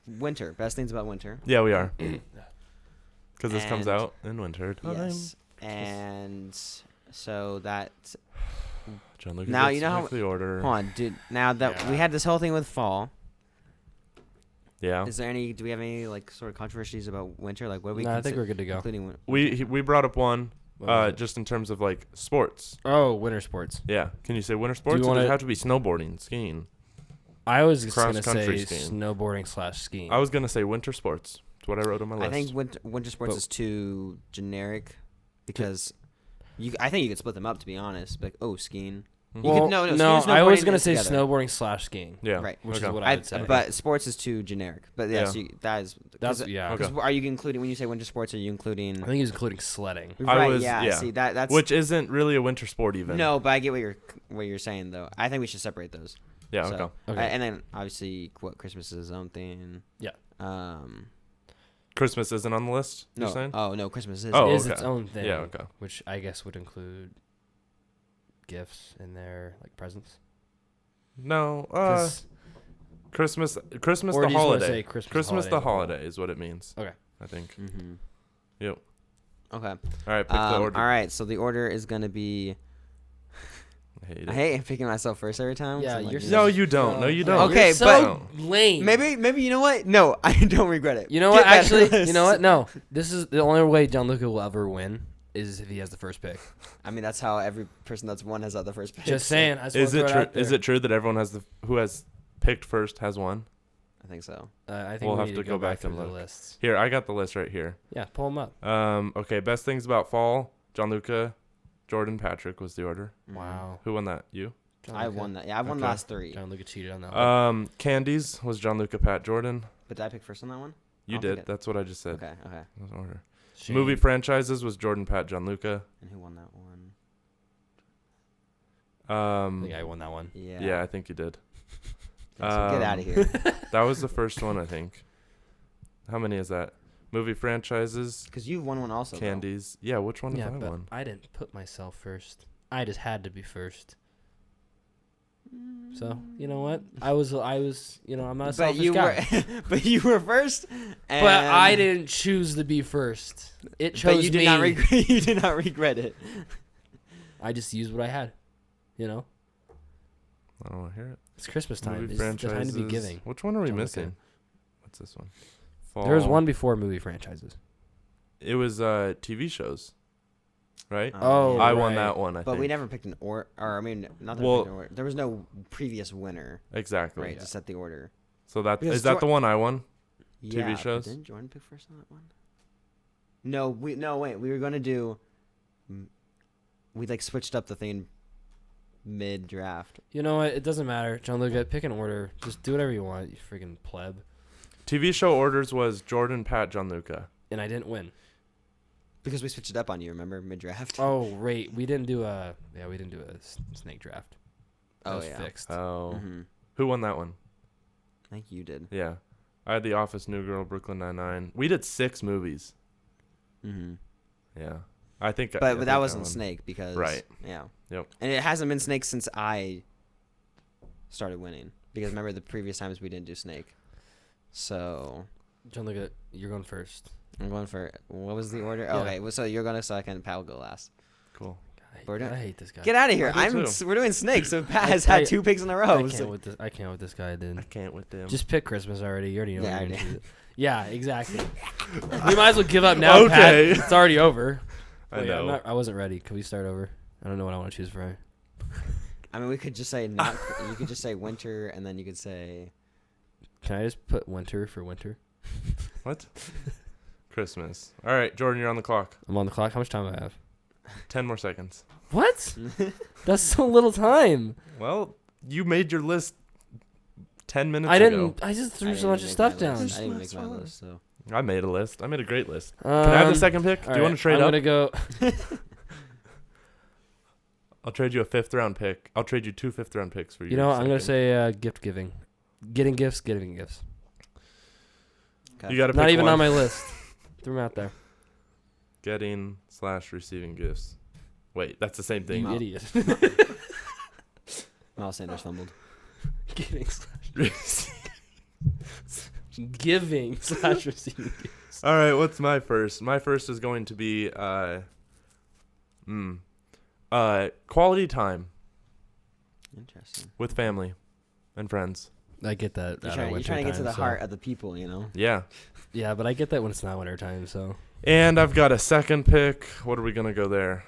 winter. Best things about winter. Yeah, we are. Because this comes And- out in winter time. Yes. And so that John Lucas Now, gets you know to how- pick the order. hold on, dude. Now that we had this whole thing with fall, Yeah. do we have any like sort of controversies about winter? Like what we No, I think we're good to go. including We brought up one What was it? just in terms of like sports. Oh, winter sports. Yeah. Can you say winter sports? Or does wanna- it have to be snowboarding, skiing? I was just going to Cross-country say skiing. snowboarding/skiing. I was gonna say winter sports. That's what I wrote on my list. I think winter sports But- is too generic because I think you could split them up to be honest. Like skiing. Mhm. You could- no, skiing and I was snowboarding going to is say together. snowboarding/skiing. Yeah. Right. Which is okay. what I would say. But sports is too generic. But yeah, Yeah. so that is That's 'cause- yeah. Okay. 'cause are you including when you say winter sports? Are you including? I think he was including sledding. Right. was- yeah. yeah. See that's Which isn't really a winter sport even. no, but I get what you're saying though. I think we should separate those. Yeah. So, Okay. Okay. and then obviously Christmas is its own thing. Yeah. Christmas isn't on the list. No. You're saying? Oh no, Christmas is. Oh, It is okay. its own thing. Yeah. Okay. Which I guess would include gifts in there, like presents. No. 'Cause- Christmas. Christmas or the do you just wanna holiday. say Christmas, Christmas the holiday. holiday is what it means. Okay. I think. Mm-hmm. Yep. Okay. All right. Pick the order. All right. So the order is gonna be. I hate it. I hate picking myself first every time. Yeah, so I'm like, you're No, you don't. No, you don't. Okay, You're so but- lame. Maybe you know what? No, I don't regret it. You know Get what? better Actually, lists. you know what? No, this is the only way Gianluca will ever win is if he has the first pick. I mean, that's how every person that's won has had the first pick. Just so saying. I just Is wanna it throw true? out there. Is it true that everyone who has picked first has won? I think so. I think We'll we have need to to go go back back and through the look. lists. Here, I got the list right here. Yeah, pull them up. Okay. Best things about fall. Gianluca, Jordan, Patrick was the order. Wow. Who won that? You. I won that. Yeah, I won Okay. the last 3. Gianluca cheated on that one. Candies was Gianluca, Pat, Jordan. But did I pick first on that one? You I'll did. forget. That's what I just said. Okay. That was order. Shame. Movie franchises was Jordan, Pat, Gianluca. And who won that one? I think I won that one. Yeah. Yeah, I think you did. So get out of here. That was the first one, I think. How many is that? Movie franchises, Because you won one also. though. candies. Yeah, which one Yeah, have I but won? I didn't put myself first. I just had to be first. So you know what? I was, I'm not a But selfish you guy. were, but you were first. And But I didn't choose to be first. It chose But you did me. not regret. You did not regret it. I just used what I had. You know, I don't want to hear it. it's Christmas time. Movie It's the time to be franchises. giving. Which one are we John Luke. missing? What's this one? Fall. There was one before movie franchises. It was TV shows, right? Oh, I won right. that one. I But think. we never picked an order. Or I mean, not that Well- we picked an order. There was no previous winner, Exactly. right? To set the order. So that Because is that the one I won? Yeah, but shows? didn't Jordan pick first on that one? No, wait. We were gonna do. We like switched up the thing mid draft. You know what? It doesn't matter. John Luke, pick an order. Just do whatever you want, you freaking pleb. TV show orders was Jordan, Pat, Gianluca. And I didn't win. Because we switched it up on you, remember, mid draft. Oh, right. We didn't do a snake draft. That Oh, was yeah. fixed. Oh, Mm-hmm. who won that one? I think you did. Yeah, I had The Office, New Girl, Brooklyn Nine-Nine. We did 6 movies. Mm-hmm. Yeah, I think. I But think that I wasn't won. Snake because Right. Yeah. Yep. And it hasn't been Snake since I started winning. Because remember the previous times we didn't do Snake. So John Luke, you're going first. I'm going for what was the order? Yeah. Okay, well, so you're going second. Pat will go last. Cool. We're I hate this guy. Get out of here! I do too. We're doing Snake, so Pat I- has had I- 2 picks in a I row. can't So. with this. I can't with this guy, I dude. can't with them. Just pick Christmas already. You already know. Yeah, what I you're gonna did. choose. Yeah, exactly. We might as well give up now, Okay. Pat. It's already over. I Wait, know. I wasn't ready. Can we start over? I don't know what I want to choose for. I mean, we could just say not. You could just say winter, and then you could say. Can I just put winter for winter? What? Christmas. All right, Jordan, you're on the clock. I'm on the clock. How much time do I have? 10 more seconds. What? That's so little time. Well, you made your list 10 minutes I ago. didn't. I just threw I so didn't much make stuff my down. list. I didn't make my list, so. I made a list. I made a great list. Can I have the second pick? Do you want to trade I'm up? gonna go. I'll trade you a 5th round pick. I'll trade you 2 5th round picks for you. You know, what? I'm gonna say gift giving, getting gifts, giving gifts. Okay. You got to pick Not even one. on my list. Threw them out there. Getting / receiving gifts. Wait, that's the same thing. You idiot. Miles Sanders fumbled. Giving / giving / receiving gifts. All right, what's my first? My first is going to be quality time Interesting. with family and friends. I get that. You're out of trying to winter get to time, the so- heart of the people, you know. Yeah. Yeah, but I get that when it's not winter time. So And I've got a second pick. What are we gonna go there?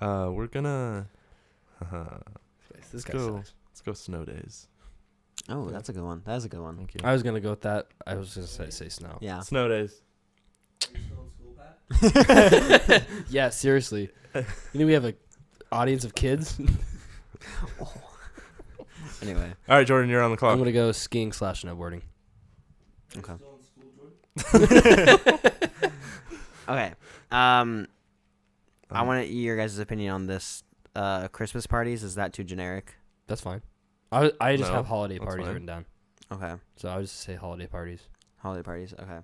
We're gonna this guy go. sucks. Let's go snow days. Oh, that's a good one. That is a good one. Thank you. I was gonna go with that. I was gonna say snow. Yeah. Snow days. Yeah, seriously. You know we have a audience of kids. Anyway. All right, Jordan, you're on the clock. I'm gonna go skiing / snowboarding. Okay. Okay. I want your guys' opinion on this. Christmas parties, is that too generic? That's fine. I just No, have holiday that's parties fine. written down. Okay. So I would just say holiday parties. Holiday parties. Okay.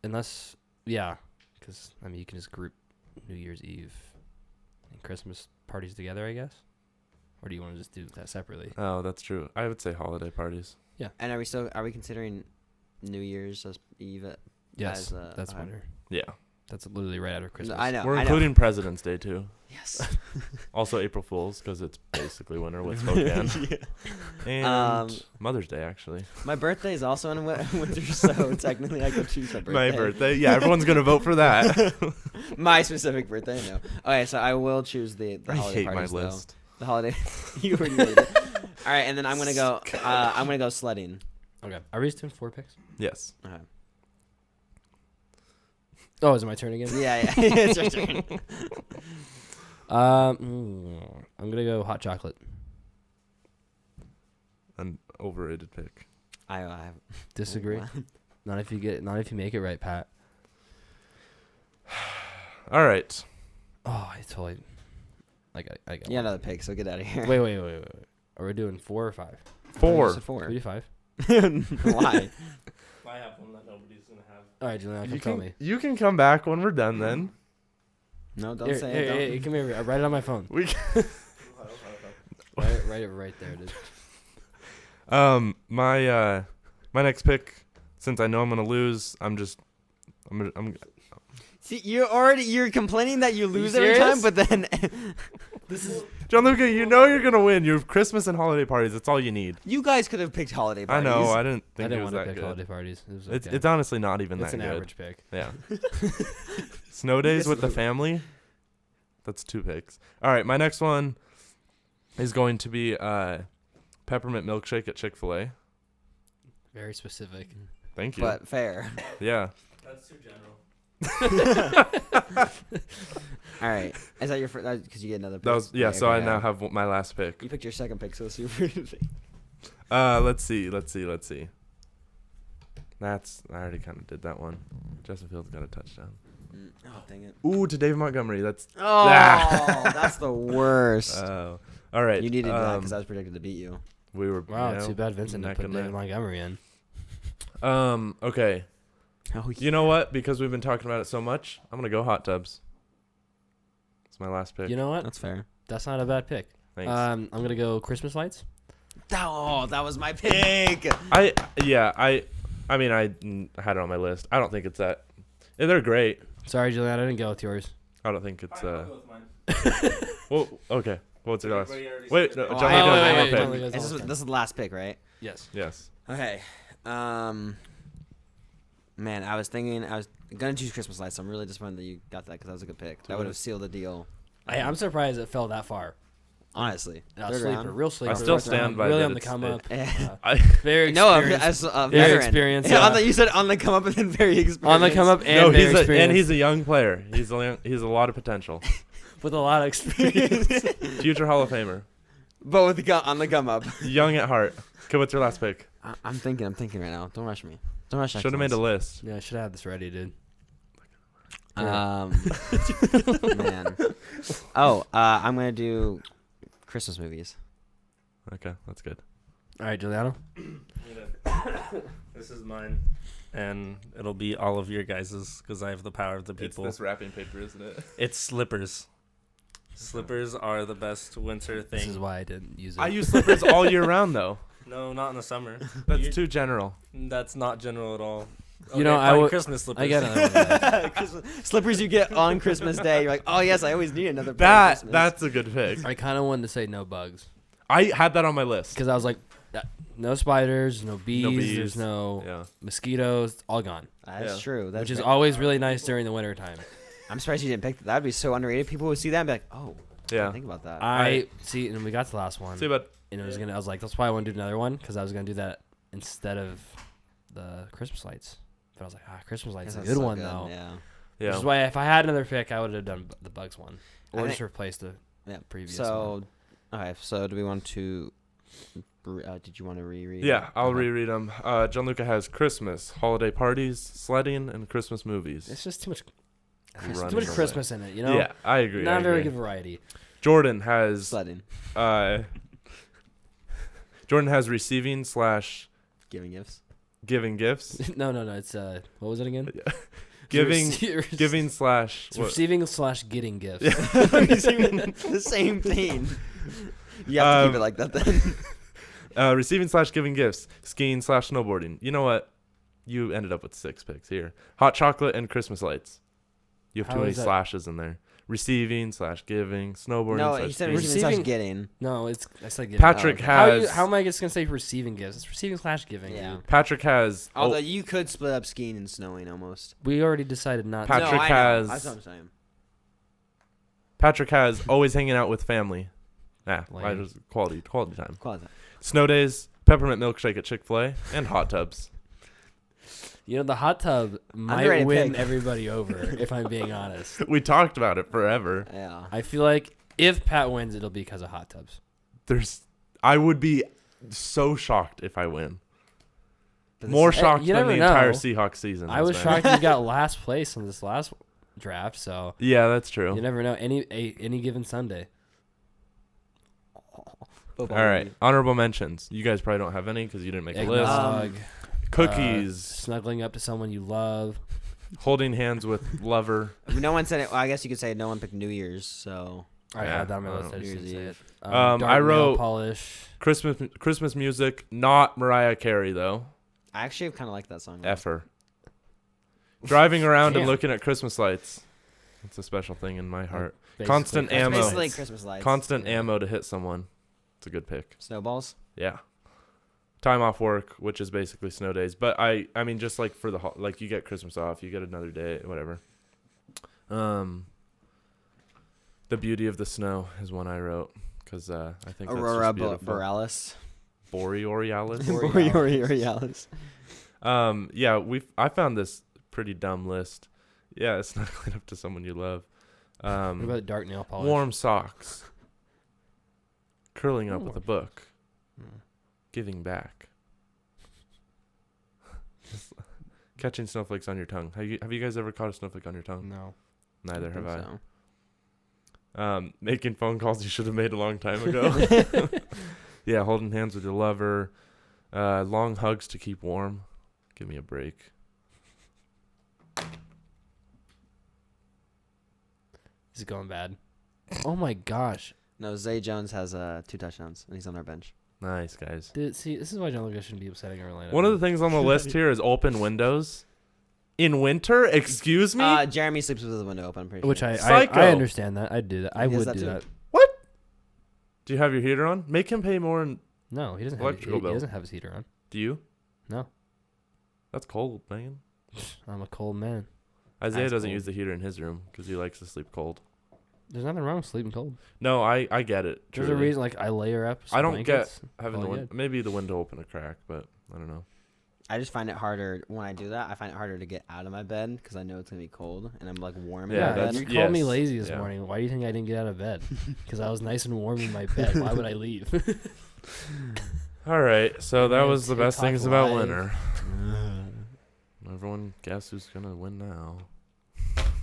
Unless, yeah, because I mean you can just group New Year's Eve and Christmas parties together, I guess. Or do you want to just do that separately? Oh, that's true. I would say holiday parties. And are we considering New Year's as Eve? Yes, as, that's okay. winter. Yeah. That's literally right after Christmas. I know. We're I know. including President's Day too. Yes. Also April Fool's because it's basically winter with Spokane. And Mother's Day actually. My birthday is also in winter, so technically I could choose my birthday. My birthday. Yeah, everyone's gonna vote for that. My specific birthday, no. Okay, so I will choose the I holiday hate my parties, though. list. The holiday. You already made it. All right, and then I'm gonna go. I'm gonna go sledding. Okay. Are we just doing 4 picks? Yes. Okay. Oh, is it my turn again? Yeah. It's your turn. I'm gonna go hot chocolate. An overrated pick. I Disagree. Not if you make it right, Pat. All right. Oh, I totally. I got. Yeah, another pick. So get out of here. Wait. Are we doing 4 or 5? 4. Four. Can we do 5? Why? I have one that nobody's gonna have. All right, Juliana, You tell can me. you can come back when we're done. Then No, don't Here, say here, it. here, come here. I write it on my phone. we. Write it right there, dude. My next pick, since I know I'm gonna lose, I'm See, you're complaining that you lose every serious? time, but then This is Gianluca. You know you're gonna win. You have Christmas and holiday parties. That's all you need. you guys could have picked holiday I parties. know. I didn't I think didn't it was want to that pick good. holiday parties. It was It's okay. it's honestly not even It's that an good. average pick. Yeah. Snow days with the family. That's 2 picks. All right, my next one is going to be peppermint milkshake at Chick-fil-A. Very specific. Thank you. But fair. Yeah. That's too general. All right. Is that your first? Because you get another pick. That was Okay, so I okay, now yeah. have my last pick. You picked your second pick, so let's see what you're think. Let's see. That's I already kind of did that one. Justin Fields got a touchdown. Oh, dang it. Ooh, to Dave Montgomery. That's Oh, that's the worst. all right. You needed that because I was predicted to beat you. We were Wow, you know, too bad Vincent neck didn't put and David neck. Montgomery in. Okay. Oh, You know what? Because we've been talking about it so much, I'm gonna go hot tubs. It's my last pick. You know what? That's fair. That's not a bad pick. Thanks. I'm gonna go Christmas lights. Oh, that was my pick. I mean I had it on my list. I don't think it's that. They're great. Sorry, Juliana, I didn't go with yours. I don't think it's Fine, I'll go with mine. Well, okay. What's your last? Everybody already Wait, said no, their John, pick. you got one more wait, pick. John, wait. This is the last pick, right? Yes. Yes. Okay. Man, I was gonna choose Christmas lights. So I'm really disappointed that you got that because that was a good pick. That would have sealed the deal. I'm surprised it fell that far. Honestly, No, third sleeper, round. real sleeper. still fourth stand round, by really that on the it's- come up. I Very No, experienced. as a Very veteran. experienced. Yeah, Yeah. you said on the come up and then very experienced. On the come up and no, very experienced. he's a young player. He's a lot of potential. with a lot of experience. Future Hall of Famer. but with the on the come up. Young at heart. Okay, what's your last pick? I'm thinking right now. Don't rush me. Don't rush. Should have made a list. Yeah, I should have had this ready, dude. Man. Oh, I'm gonna do Christmas movies. Okay, that's good. All right, Juliano. This is mine, and it'll be all of your guys's because I have the power of the people. It's this wrapping paper, isn't it? It's slippers. Slippers are the best winter This is thing. why I didn't use it. I use slippers all year round, though. No, not in the summer. That's You- too general. That's not general at all. You know, Okay, I fine, would- Christmas slippers. I get another one. Slippers you get on Christmas Day. You're like, oh yes, I always need another pair of Christmas. That's a good pick. I kind of wanted to say no bugs I had that on my list. because I was like, no spiders, no bees, bees. there's no Yeah. mosquitoes, all gone. That's Yeah. true. That's Which is always really nice during the winter time. I'm surprised you didn't pick that. That'd be so underrated. People would see that and be like, oh, Yeah. think about that. I see, and we got to the last one, See, but and it was gonna. I was like, that's why I want to do another one because I was gonna do that instead of the Christmas lights. But I was like, Christmas lights is a That's good so one though. Yeah. yeah. Which is why if I had another pick, I would have done the bugs one, or I just think- replaced the Yeah. previous one. So, okay. So, do we want to? Did you want to reread? Yeah, I'll Okay. reread them. Gianluca has Christmas, holiday parties, sledding, and Christmas movies. It's just too much. Running Too much away. Christmas in it, you know. Yeah, I agree. Not I very agree. good variety. Jordan has Sledding, receiving / giving gifts. giving gifts. no. It's what was it again? Giving It's giving / It's what? receiving / getting gifts. The same thing. You have to keep it like that then. Receiving / giving gifts, skiing / snowboarding. You know what? You ended up with 6 picks here. Hot chocolate and Christmas lights. You have How too many is that? slashes in there. Receiving / giving, snowboarding No, / he said skiing. receiving Receiving- / getting. No, it's I said giving. Patrick Oh, okay. has How am I just gonna say receiving gifts? It's receiving / giving. Yeah. Dude. Patrick has Although you could split up skiing and snowing almost. We already decided not. Pat- to. Patrick no, I know. has- That's what I'm saying. Patrick has always hanging out with family. I Lame. just quality time. Quality. Snow days, peppermint milkshake at Chick-fil-A, and hot tubs. You know, the hot tub might Underrated win pick. everybody over, if I'm being honest. We talked about it forever. Yeah. I feel like if Pat wins, it'll be because of hot tubs. I would be so shocked if I win. But this More is- shocked you than the never entire know. Seahawks season. I has was been. shocked you got last place on this last draft, so Yeah, that's true. you never know. Any given Sunday. football All right, movie. honorable mentions. You guys probably don't have any because you didn't make a list. Eggnog. Cookies. Snuggling up to someone you love. Holding hands with lover. No one said it. Well, I guess you could say no one picked New Year's. So I Yeah, had that on my I list. I don't just know. didn't say it. I Dark nail wrote- polish. Christmas music, not Mariah Carey though. I actually kind of like that song. Effer. Driving around and Damn. looking at Christmas lights. It's a special thing in my heart. Basically Constant Christmas ammo. Basically lights. Christmas lights. Constant Yeah. ammo to hit someone. It's a good pick. Snowballs. Yeah. Time off work, which is basically snow days. But I mean, just like for the like, you get Christmas off, you get another day, whatever. The beauty of the snow is one I wrote because I think Aurora that's just beautiful. Borealis. Borealis. Borealis. Yeah, I found this pretty dumb list. Yeah, it's not clean up to someone you love. What about dark nail polish? Warm socks. Curling up Ooh. with a book. Hmm. Giving back. Catching snowflakes on your tongue. Have you guys ever caught a snowflake on your tongue? No. Neither have I. So. Making phone calls you should have made a long time ago. Yeah, holding hands with your lover. Long hugs to keep warm. Give me a break. This is going bad. Oh my gosh. No, Zay Jones has 2 touchdowns, and he's on our bench. Nice, guys. Dude, see, this is why John Lucas shouldn't be upsetting Orlando. One of the things on the list here is open windows. In winter? Excuse me? Jeremy sleeps with the window open, I'm pretty Which sure. Psycho. I understand that. I'd do that. I He does would that do too. that. Do you have your heater on? Make him pay more. No, he doesn't have Electrical he bill. doesn't have his heater on. Do you? No. That's cold, man. I'm a cold man. Isaiah That's doesn't cold. use the heater in his room because he likes to sleep cold. There's nothing wrong with sleeping cold. No, I get it. There's a truly. reason, like, I layer up. Some I don't blankets. having the all window. good. Maybe the window open a crack, but I don't know. I just find it harder when I do that. I find it harder to get out of my bed because I know it's gonna be cold and I'm like warm Yeah, in my Yeah, bed. you called me yes, lazy this yeah. morning. Why do you think I didn't get out of bed? Because I was nice and warm in my bed. Why would I leave? All right, so that Man, was the best TikTok things about live. winter. Everyone, guess who's gonna win now?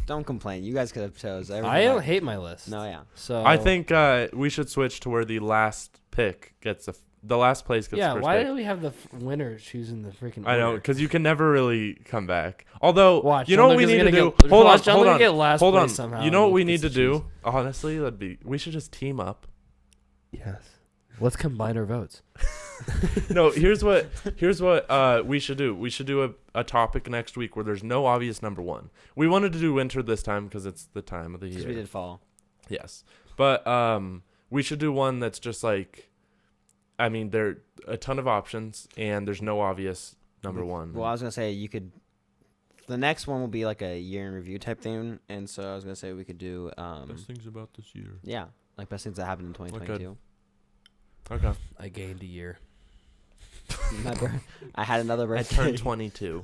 Don't complain. You guys could have chose. I don't hate my list. No, yeah. So I think we should switch to where the last pick gets the last place gets Yeah. the first Why pick. do we have the winner choosing the freaking? I know, order? because you can never really come back. Although, Watch, you know John what we Lucas need is to gonna do? get- Hold on, watch, John hold Lucas on, get last hold on. place somehow You know what and we gets need to to do? choose. Honestly, we should just team up. Yes. Let's combine our votes. No, here's what we should do. We should do a topic next week where there's no obvious number one. We wanted to do winter this time because it's the time of the Because year. we did fall. Yes, but we should do one that's just like, I mean, there are a ton of options and there's no obvious number one. Well, I was gonna say you could. The next one will be like a year in review type thing, and so I was gonna say we could do Best things about this year. yeah, like best things that happened in 2022. Okay. I gained a year. Remember, I had another I birthday. turned 22.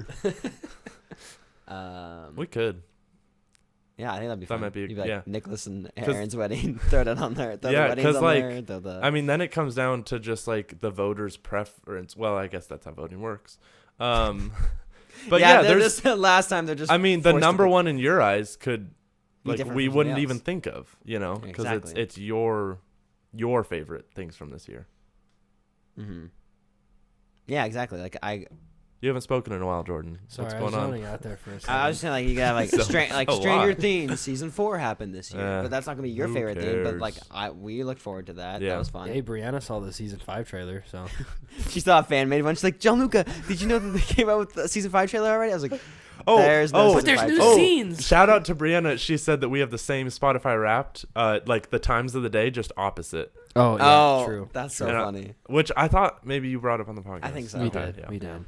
We could. Yeah, I think that'd be That fun. might be- You'd be like yeah. Nicholas and 'Cause- Aaron's wedding. Throw that on there. Throw Yeah, the weddings 'cause, on like, there. Throw the... I mean, then it comes down to just like the voters' preference. Well, I guess that's how voting works. But yeah, they're there's. just, last time they're just. I mean, the forced to number pick- one in your eyes could, Be like, different we from wouldn't somebody even else. think of, because Exactly. it's your favorite things from this year. Mhm. Yeah, exactly. Like You haven't spoken in a while, Jordan. Sorry, What's I was going on? zoning out there for a second. I was just saying, like you got like So- like a Stranger lot. Things season 4 happened this year, but that's not gonna be your who favorite thing. But like cares? we look forward to that. Yeah. That was fun. Hey, Brianna saw the season 5 trailer, so She saw a fan made one. She's like, Gianluca, did you know that they came out with the season 5 trailer already? I was like, Oh, there's no oh, season But there's 5 new trailer. scenes. Shout out to Brianna. She said that we have the same Spotify Wrapped, like the times of the day, just opposite. oh yeah, Oh, true. that's so And funny. Which I thought maybe you brought up on the podcast. I think so. We Okay, did. Yeah. We did.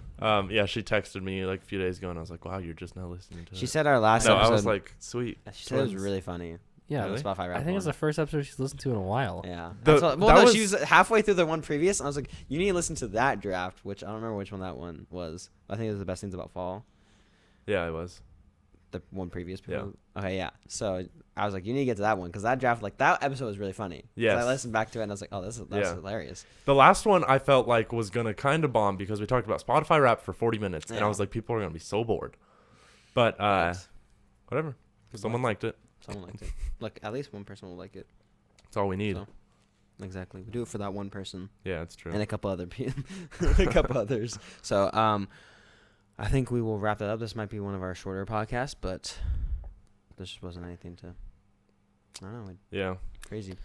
Yeah, she texted me like a few days ago, and I was like, "Wow, you're just now listening to She it." said our last No, episode. I was like, "Sweet." she said it was twins. really funny. Yeah, Really? The Spotify I think it's the first episode she's listened to in a while. Yeah. The- That's what, well, that no, was- she was halfway through the one previous, and I was like, you need to listen to that draft, which I don't remember which one that one was. I think it was the best things about fall. Yeah, it was. The one previous. Yeah. Okay, yeah. So I was like, you need to get to that one because that draft, like that episode was really funny. 'Cause Yes. I listened back to it and I was like, oh, that's Yeah. hilarious. The last one I felt like was gonna kind of bomb because we talked about Spotify Wrapped for 40 minutes, and I Yeah. was like, people are gonna be so bored. But Thanks. whatever. Someone liked it. Someone liked it. Look, at least one person will like it. That's all we need. So, exactly. We do it for that one person Yeah, it's true. and a couple other people, a couple others. So, I think we will wrap that up. This might be one of our shorter podcasts, but this just wasn't anything to. I don't know. Yeah. Crazy.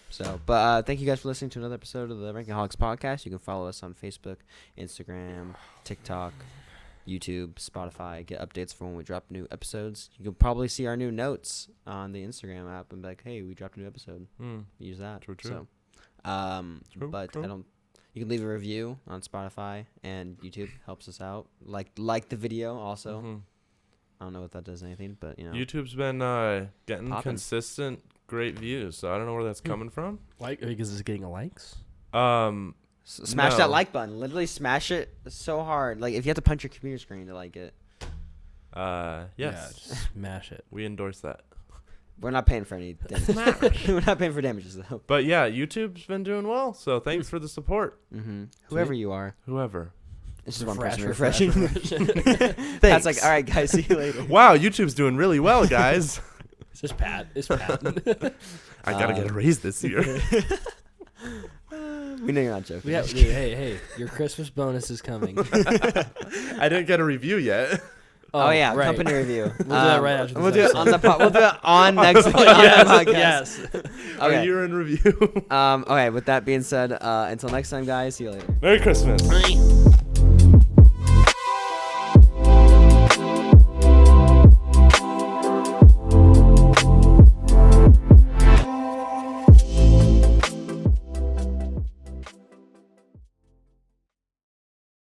So, but thank you guys for listening to another episode of the Rankaholics podcast. You can follow us on Facebook, Instagram, TikTok, YouTube, Spotify. Get updates for when we drop new episodes. You can probably see our new notes on the Instagram app and be like, "Hey, we dropped a new episode." Use that. True. So, True, but true. I don't. You can leave a review on Spotify and YouTube. Helps us out. Like the video also. Mhm. I don't know if that does anything, but YouTube's been getting Poppin'. consistent great views, so I don't know where that's coming from. Like because it's getting likes. Smash No. that like button. Literally smash it so hard. Like if you have to punch your computer screen to like it. Yes, Yeah, just smash it. we endorse that. We're not paying for any damage. We're not paying for damages though. But yeah, YouTube's been doing well, so thanks for the support, Whoever you are. whoever. It's just one Refresh, person refresh, refreshing. That's like, all right, guys, see you later. Wow, YouTube's doing really well, guys. It's just Pat. It's Pat. I gotta get a raise this year. We know you're not joking. Yeah, dude, hey, your Christmas bonus is coming. I didn't get a review yet. Oh yeah, right. company review. We'll do that right after this We'll do it episode. on the we'll do it on next on the yes, podcast. yes. Our Okay. year in review. Okay. With that being said, until next time, guys. See you later. Merry Christmas. Bye.